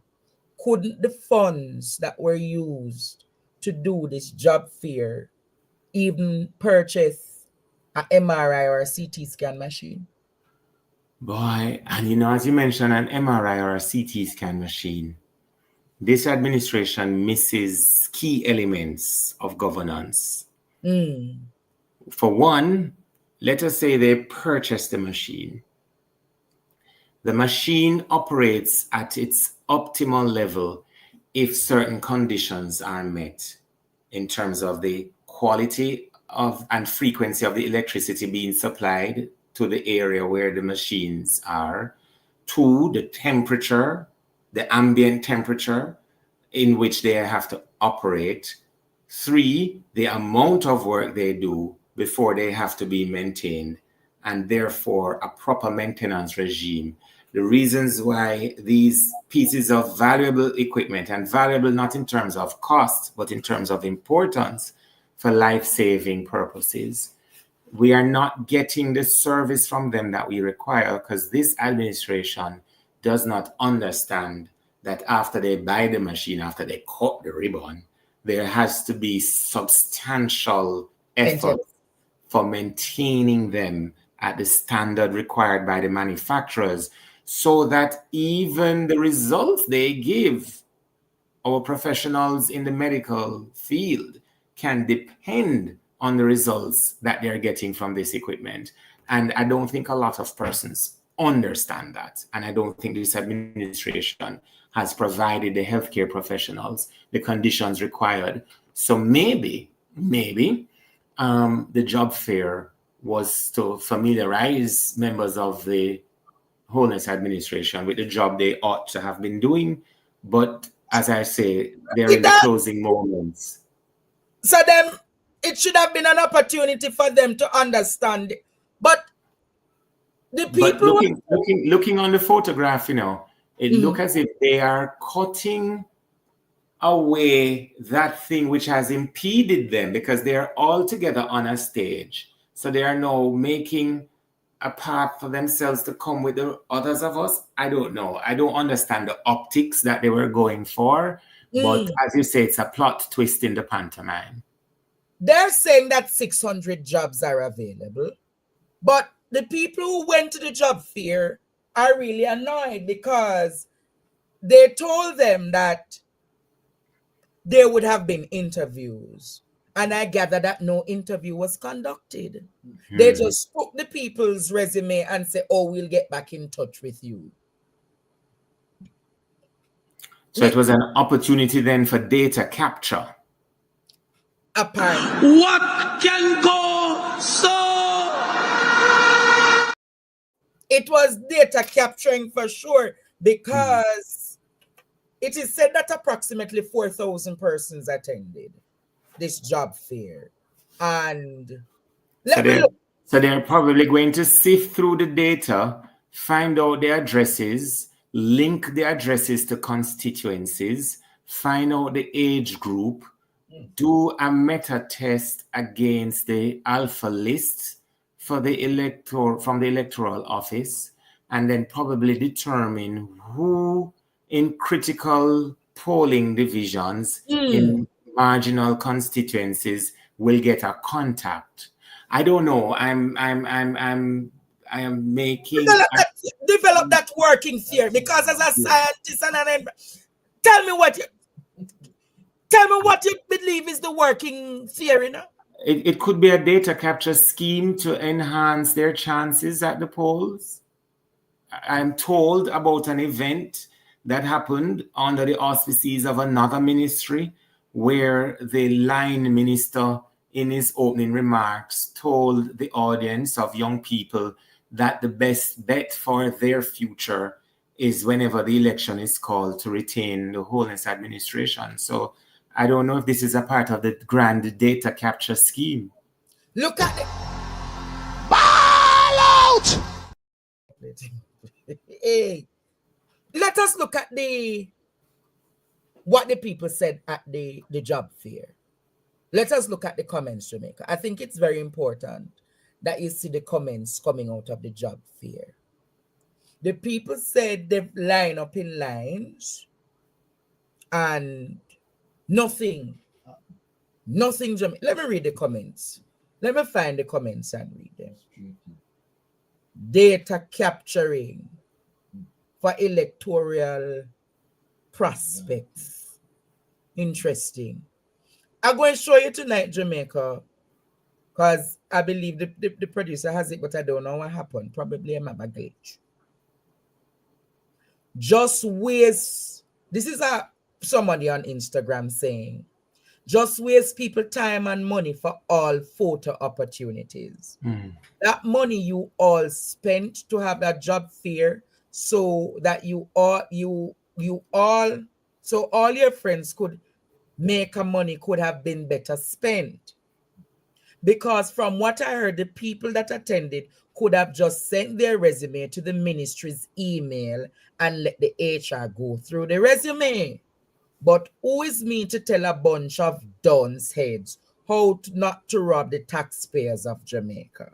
couldn't the funds that were used to do this job fair even purchase an MRI or a CT scan machine? Boy, and as you mentioned, an MRI or a CT scan machine, this administration misses key elements of governance. For one, let us say they purchase the machine. The machine operates at its optimal level if certain conditions are met in terms of the quality of and frequency of the electricity being supplied to the area where the machines are. 2, the temperature, the ambient temperature in which they have to operate. 3, the amount of work they do before they have to be maintained, and therefore a proper maintenance regime. The reasons why these pieces of valuable equipment, and valuable not in terms of cost, but in terms of importance for life-saving purposes, we are not getting the service from them that we require because this administration does not understand that after they buy the machine, after they cut the ribbon, there has to be substantial effort for maintaining them at the standard required by the manufacturers, so that even the results they give our professionals in the medical field can depend on the results that they're getting from this equipment. And I don't think a lot of persons understand that. And I don't think this administration has provided the healthcare professionals the conditions required. So maybe the job fair was to familiarize members of the Holness administration with the job they ought to have been doing. But as I say, they're in the closing moments. So then it should have been an opportunity for them to understand it. But the people looking on the photograph, it looks as if they are cutting away that thing which has impeded them, because they are all together on a stage. So they are now making a path for themselves to come with the others of us. I don't know. I don't understand the optics that they were going for. But as you say, it's a plot twist in the pantomime. They're saying that 600 jobs are available. But the people who went to the job fair are really annoyed because they told them that there would have been interviews. And I gather that no interview was conducted. They just took the people's resume and said, oh, we'll get back in touch with you. So it was an opportunity then for data capture. Apparently. What can go so? It was data capturing for sure, because it is said that approximately 4,000 persons attended this job fair. And so they're probably going to sift through the data, find out the addresses, link the addresses to constituencies, find out the age group, do a meta test against the alpha list for the from the electoral office, and then probably determine who in critical polling divisions in marginal constituencies will get a contact. I don't know. I am making develop that working theory, because as a scientist and tell me what you believe is the working theory now. It could be a data capture scheme to enhance their chances at the polls. I'm told about an event that happened under the auspices of another ministry where the line minister in his opening remarks told the audience of young people that the best bet for their future is whenever the election is called to retain the Holness administration. So I don't know if this is a part of the grand data capture scheme. Look at it. Ball out! Hey, let us look at what the people said at the job fair. Let us look at the comments, Jamaica. I think it's very important that you see the comments coming out of the job fair. The people said they line up in lines and nothing, Jamaica. Let me read the comments. Let me find the comments and read them. Data capturing for electoral prospects. Interesting. I'm going to show you tonight, Jamaica, because I believe the producer has it, but I don't know what happened. Probably a glitch. Just waste. This is somebody on Instagram saying, just waste people time and money for all photo opportunities. That money you all spent to have that job fair so that all your friends could make a money could have been better spent. Because from what I heard, the people that attended could have just sent their resume to the ministry's email and let the HR go through the resume. But who is me to tell a bunch of dunce heads how not to rob the taxpayers of Jamaica?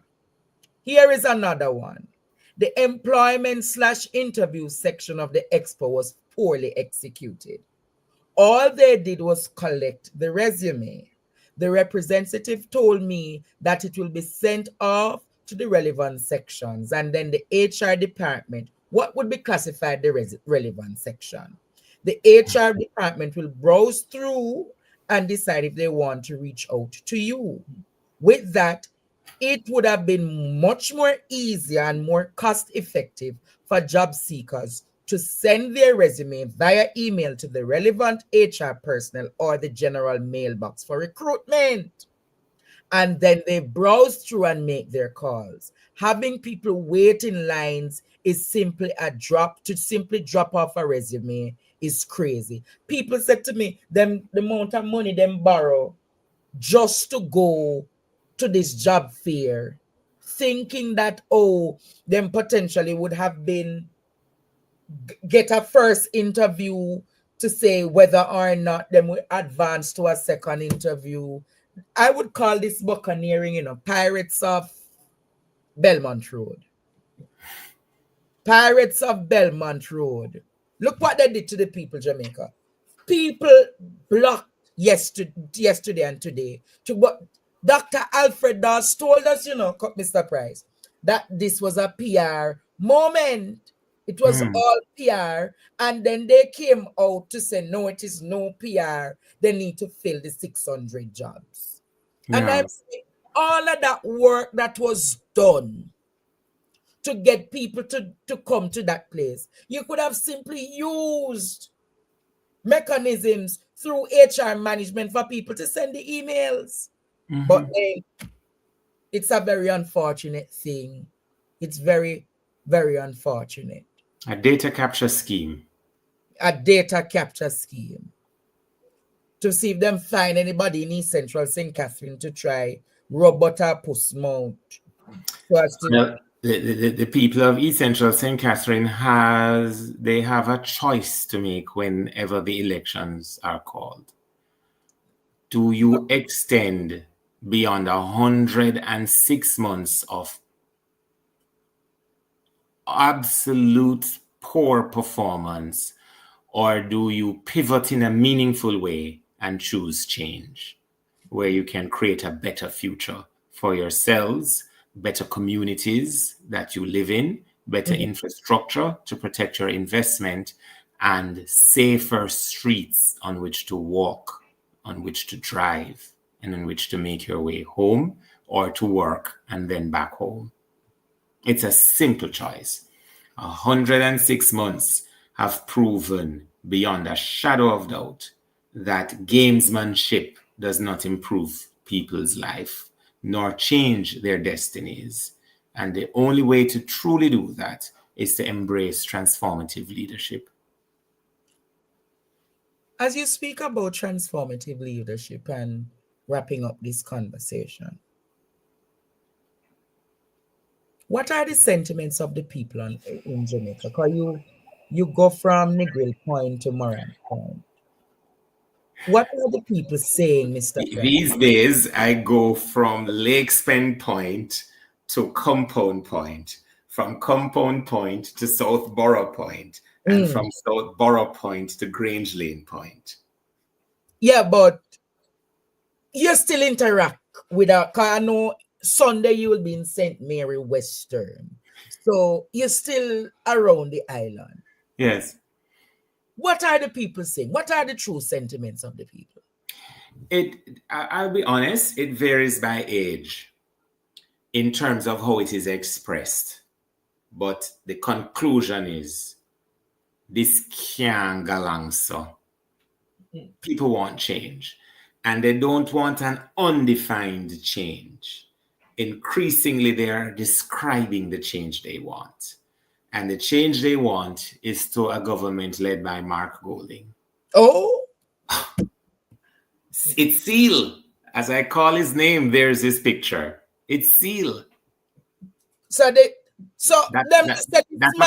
Here is another one. The employment/interview section of the expo was poorly executed. All they did was collect the resume. The representative told me that it will be sent off to the relevant sections, and then the HR department, what would be classified the relevant section? The HR department will browse through and decide if they want to reach out to you. With that, it would have been much more easier and more cost-effective for job seekers to send their resume via email to the relevant HR personnel or the general mailbox for recruitment. And then they browse through and make their calls. Having people wait in lines is simply simply drop off a resume is crazy. People said to me, the amount of money them borrow just to go to this job fair, thinking that, them potentially would have been get a first interview to say whether or not them will advance to a second interview. I would call this buccaneering, Pirates of Belmont Road. Pirates of Belmont Road. Look what they did to the people, Jamaica. People blocked yesterday and today. Dr. Alfred Dawes told us, Mr. Pryce, that this was a PR moment. It was all PR. And then they came out to say, no, it is no PR. They need to fill the 600 jobs. Yeah. And I'm saying all of that work that was done to get people to come to that place, you could have simply used mechanisms through HR management for people to send the emails. But it's a very unfortunate thing. It's very, very unfortunate. A data capture scheme. A data capture scheme. To see if them find anybody in East Central St. Catherine to try robot or puss mount. Well, the people of East Central St. Catherine have a choice to make whenever the elections are called. Do you extend beyond 106 months of absolute poor performance, or do you pivot in a meaningful way and choose change where you can create a better future for yourselves, better communities that you live in, better infrastructure to protect your investment, and safer streets on which to walk, on which to drive, and on which to make your way home or to work and then back home? It's a simple choice. 106 months have proven beyond a shadow of doubt that gamesmanship does not improve people's life nor change their destinies. And the only way to truly do that is to embrace transformative leadership. As you speak about transformative leadership and wrapping up this conversation, what are the sentiments of the people in Jamaica? Because you go from Negril Point to Moran Point. What are the people saying, Mr. Pryce? These days, I go from Lake Spen Point to Compound Point, from Compound Point to South Borough Point, and from South Borough Point to Grange Lane Point. Yeah, but you still interact with her, because I know Sunday you will be in St. Mary Western. So you're still around the island. Yes. What are the people saying? What are the true sentiments of the people? I'll be honest, it varies by age in terms of how it is expressed. But the conclusion is, this can't go along so. People want change. And they don't want an undefined change. Increasingly, they are describing the change they want. And the change they want is to a government led by Mark Golding. Oh? It's Seal. As I call his name, there's his picture. It's Seal. So that's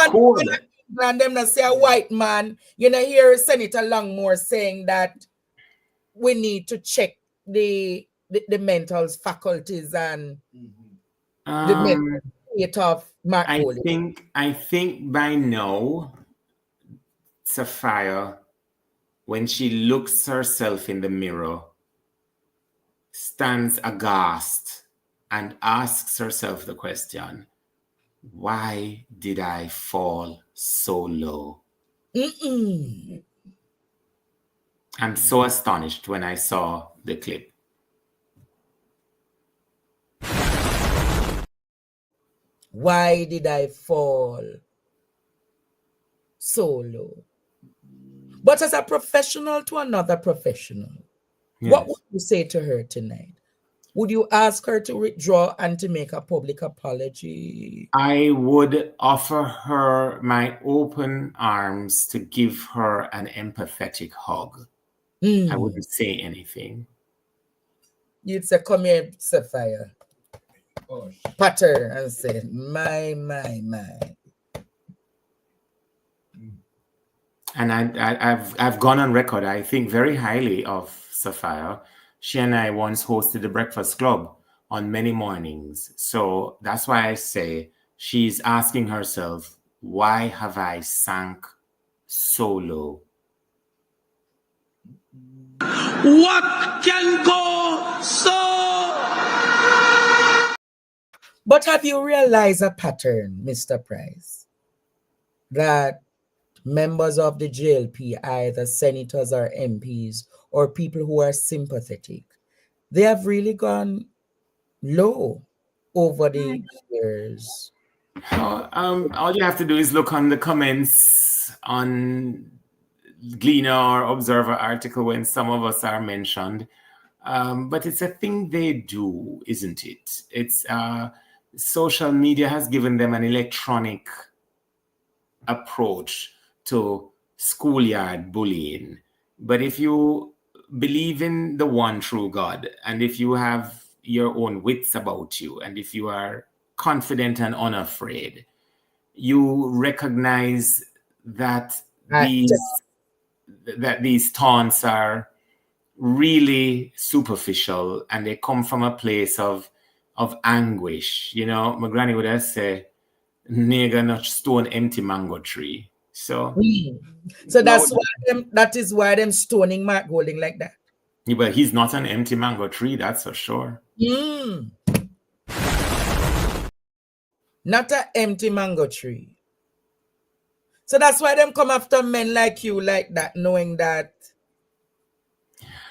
cool. And them not say a white man. You know, hear Senator Longmore saying that we need to check the mental faculties and the mental state of Mark Golding. I think by now, Sapphire, when she looks herself in the mirror, stands aghast and asks herself the question, why did I fall so low? I'm so astonished when I saw the clip. Why did I fall so low? But as a professional to another professional, what would you say to her tonight? Would you ask her to withdraw and to make a public apology? I would offer her my open arms to give her an empathetic hug. I wouldn't say anything. You'd say, come here, Sapphire. Pat her and say, my. And I've gone on record, I think very highly of Sapphire. She and I once hosted the Breakfast Club on many mornings. So that's why I say she's asking herself, why have I sunk so low? What can go so? But have you realized a pattern, Mr. Pryce, that members of the JLP, either senators or MPs, or people who are sympathetic, they have really gone low over the years? All you have to do is look on the comments on Gleaner or Observer article when some of us are mentioned. But it's a thing they do, isn't it? It's social media has given them an electronic approach to schoolyard bullying. But if you believe in the one true God, and if you have your own wits about you, and if you are confident and unafraid, you recognize that these taunts are really superficial and they come from a place of anguish. You know, my granny would have said, nigga not stone empty mango tree. So that is why them stoning Mark Golding like that. Yeah, but he's not an empty mango tree, that's for sure. Not an empty mango tree. So that's why them come after men like you like that, knowing that.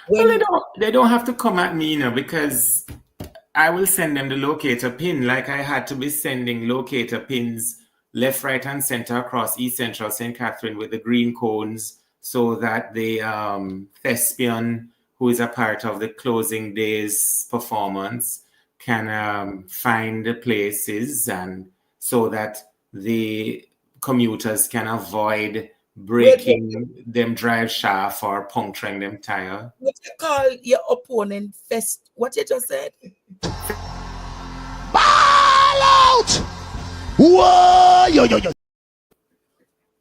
Well, they don't have to come at me, you know, because I will send them the locator pin like I had to be sending locator pins left, right, and center across East Central St. Catherine with the green cones so that the thespian who is a part of the closing day's performance can find the places, and so that the commuters can avoid breaking them drive shaft or puncturing them tire. What you call your opponent fest? What you just said? Ball out! Whoa! Yo.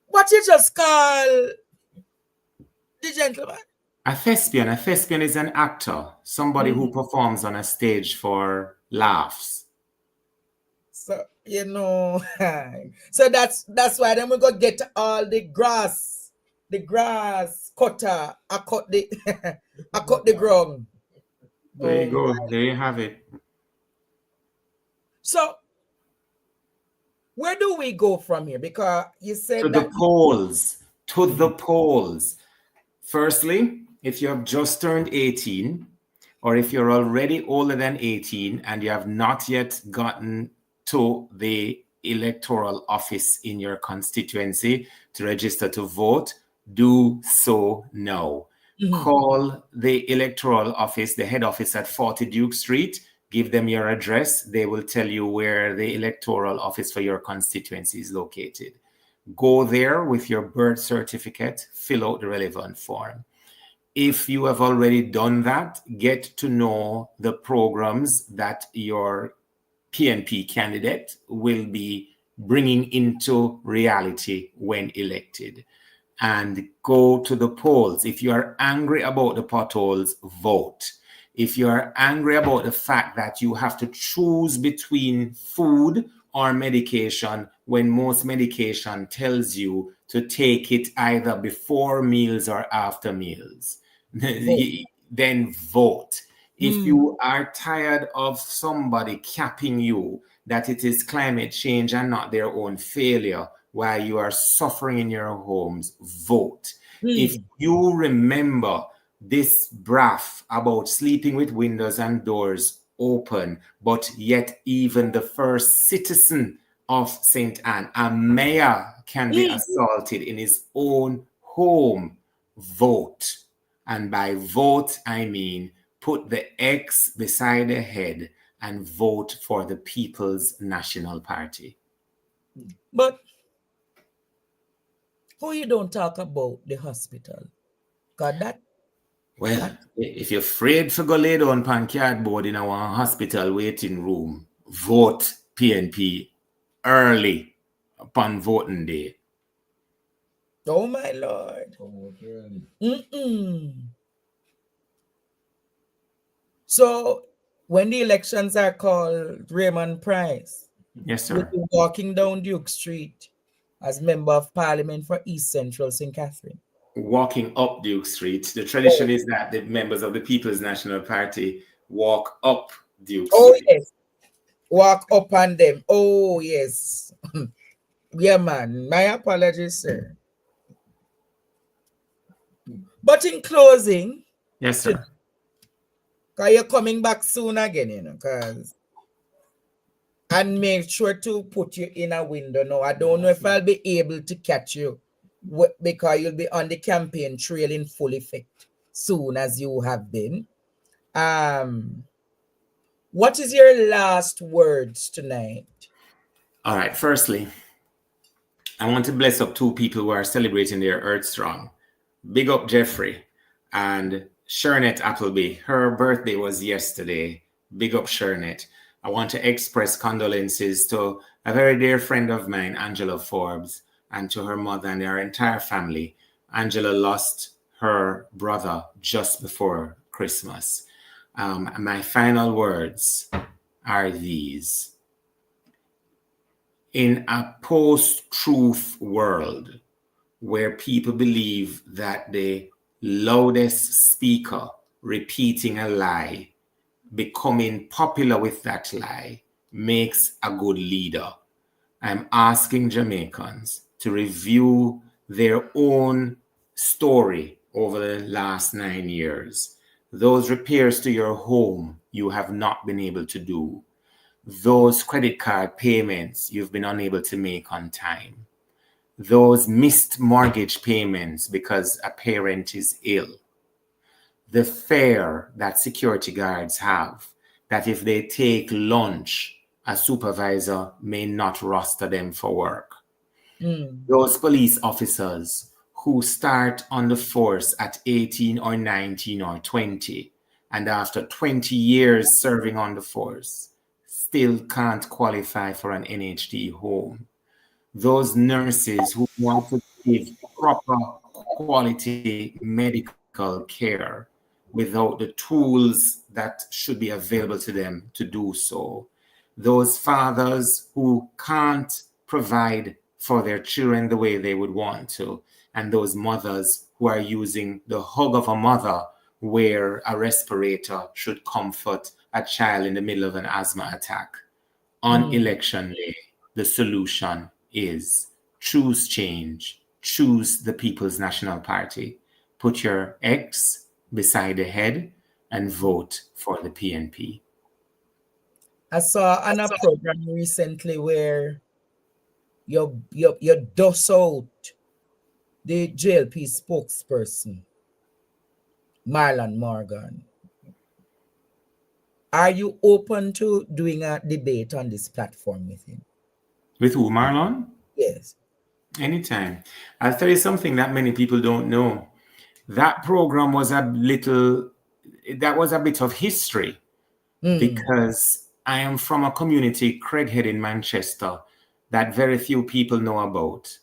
What you just call the gentleman? A thespian. A thespian is an actor, somebody who performs on a stage for laughs. So so that's why then we go get all the grass cutter. I cut the ground. There you go. There you have it. So where do we go from here? Because you said to the polls. Firstly, if you have just turned 18, or if you're already older than 18 and you have not yet gotten to the electoral office in your constituency to register to vote, do so now. Call the electoral office, the head office at 40 Duke Street. Give them your address. They will tell you where the electoral office for your constituency is located. Go there with your birth certificate, fill out the relevant form. If you have already done that, get to know the programs that your PNP candidate will be bringing into reality when elected. And go to the polls. If you are angry about the potholes, vote. If you are angry about the fact that you have to choose between food or medication when most medication tells you to take it either before meals or after meals, then vote. If you are tired of somebody capping you that it is climate change and not their own failure while you are suffering in your homes, vote. If you remember this braff about sleeping with windows and doors open, but yet even the first citizen of St. Anne, a mayor, can be assaulted in his own home, vote. And by vote, I mean put the X beside the head and vote for the People's National Party. But who you don't talk about the hospital? Got that? Well, if you're afraid to go lay down on cardboard in our hospital waiting room, vote PNP early upon voting day. Oh my Lord. So when the elections are called, Raymond Pryce, yes, sir, will be walking down Duke Street as Member of Parliament for East Central St. Catherine. Walking up Duke Street. The tradition is that the members of the People's National Party walk up Duke Street. Oh, yes. Walk up on them. Oh, yes. Yeah, man. My apologies, sir. But in closing, yes, sir. Because you're coming back soon again, and make sure to put you in a window now. I don't know if I'll be able to catch you because you'll be on the campaign trail in full effect soon as you have been. What is your last words tonight? All right. Firstly, I want to bless up two people who are celebrating their Earth Strong. Big up Jeffrey and Shernet Appleby. Her birthday was yesterday. Big up Shernet. I want to express condolences to a very dear friend of mine, Angela Forbes, and to her mother and their entire family. Angela lost her brother just before Christmas. My final words are these. In a post-truth world where people believe that the loudest speaker repeating a lie, becoming popular with that lie, makes a good leader, I'm asking Jamaicans to review their own story over the last 9 years. Those repairs to your home you have not been able to do. Those credit card payments you've been unable to make on time. those missed mortgage payments because a parent is ill, the fear that security guards have that if they take lunch, a supervisor may not roster them for work. Those police officers who start on the force at 18 or 19 or 20, and after 20 years serving on the force, still can't qualify for an NHD home. Those nurses who want to give proper quality medical care without the tools that should be available to them to do so. Those fathers who can't provide for their children the way they would want to, and those mothers who are using the hug of a mother where a respirator should comfort a child in the middle of an asthma attack. On election day, the solution is choose change, choose the People's National Party, put your X beside the head and vote for the PNP. I saw on a program recently where you dust out the JLP spokesperson, Marlon Morgan. Are you open to doing a debate on this platform with him? With who, Marlon? Yes. Anytime. I'll tell you something that many people don't know. That program was a bit of history because I am from a community, Craighead in Manchester, that very few people know about.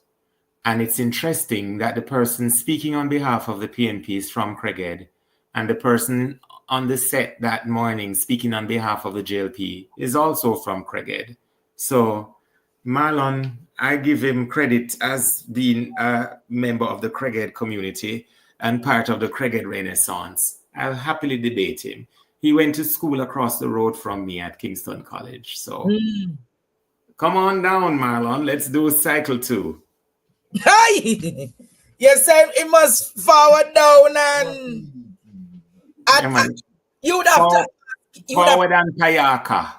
And it's interesting that the person speaking on behalf of the PNP is from Craighead, and the person on the set that morning speaking on behalf of the JLP is also from Craighead. So Marlon, I give him credit as being a member of the Craighead community and part of the Craighead Renaissance. I'll happily debate him. He went to school across the road from me at Kingston College. So come on down, Marlon. Let's do cycle 2. Hi! You said it must forward down and you would have to forward and Payaka.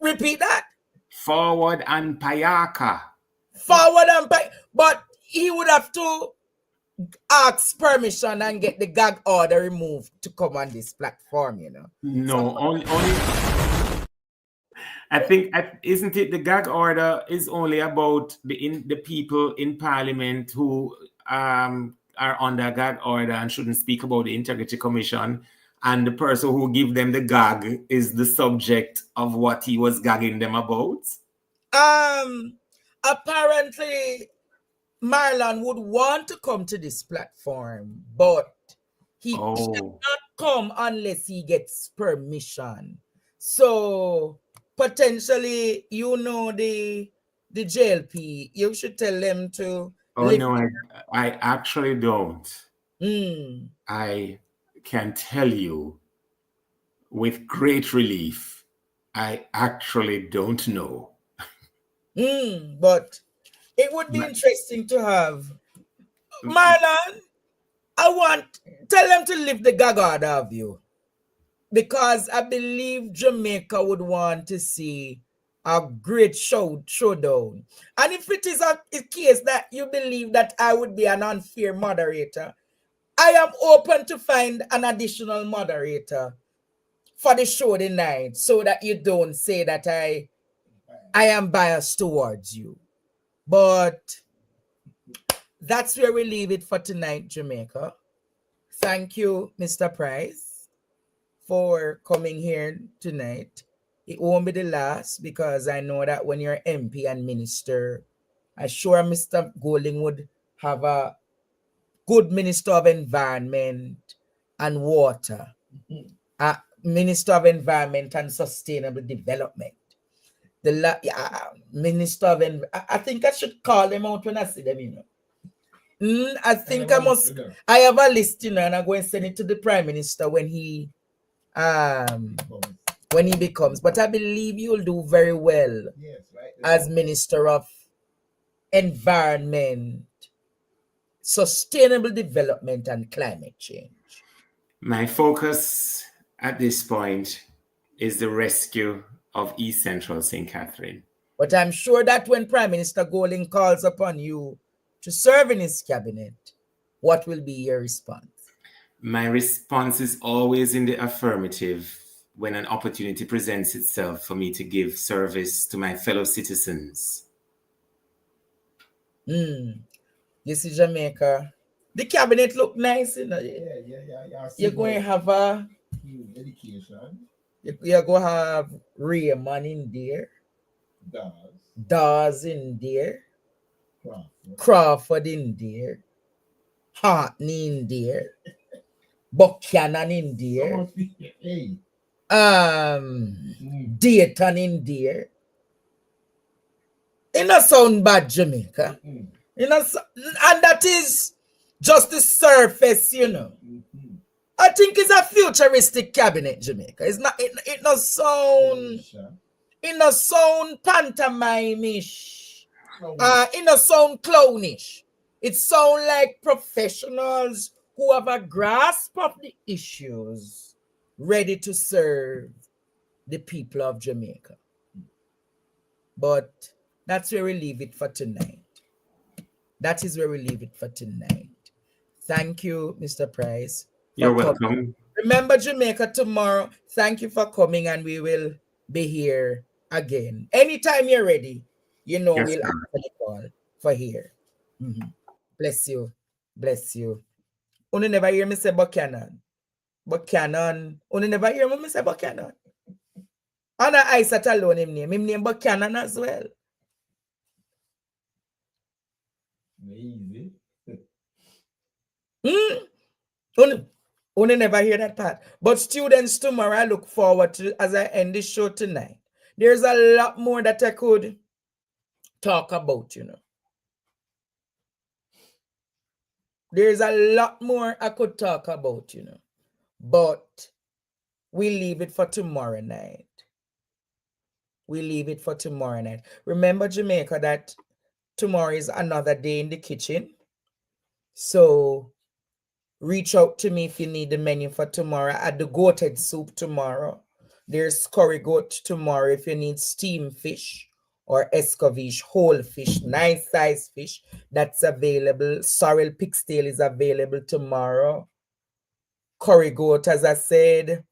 Repeat that. Forward and Payaka. Forward and Payaka. But he would have to ask permission and get the gag order removed to come on this platform, you know. No, only I think, isn't it the gag order is only about the people in Parliament who are under gag order and shouldn't speak about the Integrity Commission, and the person who give them the gag is the subject of what he was gagging them about? Apparently Marlon would want to come to this platform, but he cannot come unless he gets permission. So potentially, you know, the JLP, you should tell them to. Oh no, I actually don't. I can tell you with great relief, I actually don't know. But it would be interesting to have. Marlon, tell them to lift the gag order of you. Because I believe Jamaica would want to see a great showdown. And if it is a case that you believe that I would be an unfair moderator, I am open to find an additional moderator for the show tonight so that you don't say that I am biased towards you. But that's where we leave it for tonight, Jamaica. Thank you, Mr. Pryce, for coming here tonight. It won't be the last because I know that when you're MP and minister, I'm sure Mr. Golding would have a good Minister of Environment and Water, Minister of Environment and Sustainable Development. The Minister of I think I should call them out when I see them, you know. I think I have a list, you know, and I'm going to send it to the Prime Minister when he becomes. But I believe you'll do very well as Minister of Environment, Sustainable Development and Climate Change. My focus at this point is the rescue of East Central St. Catherine. But I'm sure that when Prime Minister Golding calls upon you to serve in his cabinet, what will be your response? My response is always in the affirmative when an opportunity presents itself for me to give service to my fellow citizens. This is Jamaica. The cabinet look nice, you know. Yeah. You're going to have a education. You're going to have Raymond in there. Dawes in there. Crawford in there. Hartney in there. Buchanan in there. Dayton in there. It not sound bad, Jamaica. And that is just the surface, you know. I think it's a futuristic cabinet, Jamaica. It's not. It not sound. It not sound pantomime-ish. It not sound clownish. It sound like professionals who have a grasp of the issues, ready to serve the people of Jamaica. But that's where we leave it for tonight. That is where we leave it for tonight. Thank you, Mr. Pryce. You're welcome. Remember Jamaica tomorrow. Thank you for coming, and we will be here again. Anytime you're ready, you know, Yes, we'll sir. answer the call for here. Bless you. Bless you. Only never hear me say Buchanan. Buchanan. Only never hear me say Buchanan. And I sat alone him name Buchanan as well. Easy. Only never hear that part. But students, tomorrow I look forward to, as I end this show tonight. There's a lot more that I could talk about, you know. There's a lot more I could talk about, you know. But we leave it for tomorrow night. We leave it for tomorrow night. Remember, Jamaica, that tomorrow is another day in the kitchen. So reach out to me if you need the menu for tomorrow. At the goated soup tomorrow. There's curry goat tomorrow if you need steamed fish or escovitch, whole fish, nice size fish. That's available. Sorrel pig's tail is available tomorrow. Curry goat, as I said.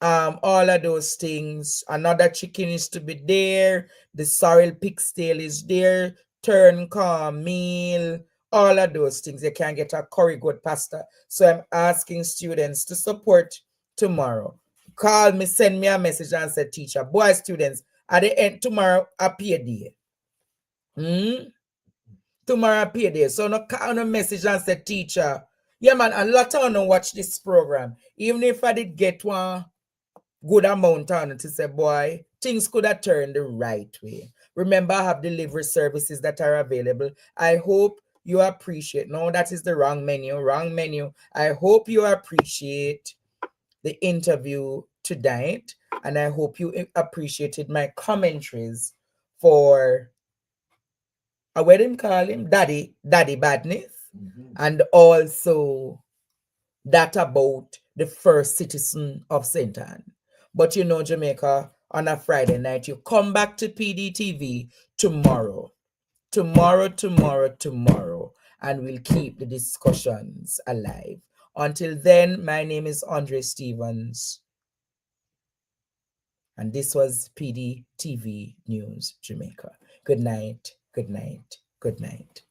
All of those things. Another chicken is to be there. The sorrel pig's tail is there. Turn corn meal. All of those things. You can get a curry goat pasta. So I'm asking students to support tomorrow. Call me, send me a message and say, teacher, boy, students, at the end, tomorrow, a pay day. Tomorrow, a pay day. So no call no message and say, teacher, yeah, man, a lot of them watch this program. Even if I did get one good amount on it to say, boy, things could have turned the right way. Remember, I have delivery services that are available. I hope you appreciate. No, that is the wrong menu. I hope you appreciate the interview tonight, and I hope you appreciated my commentaries for what do you call him? Daddy Badness, and also that about the first citizen of St. Anne. But you know, Jamaica, on a Friday night, you come back to PDTV tomorrow, and we'll keep the discussions alive. Until then, my name is Andre Stevens, and this was PDTV News Jamaica. Good night, good night, good night.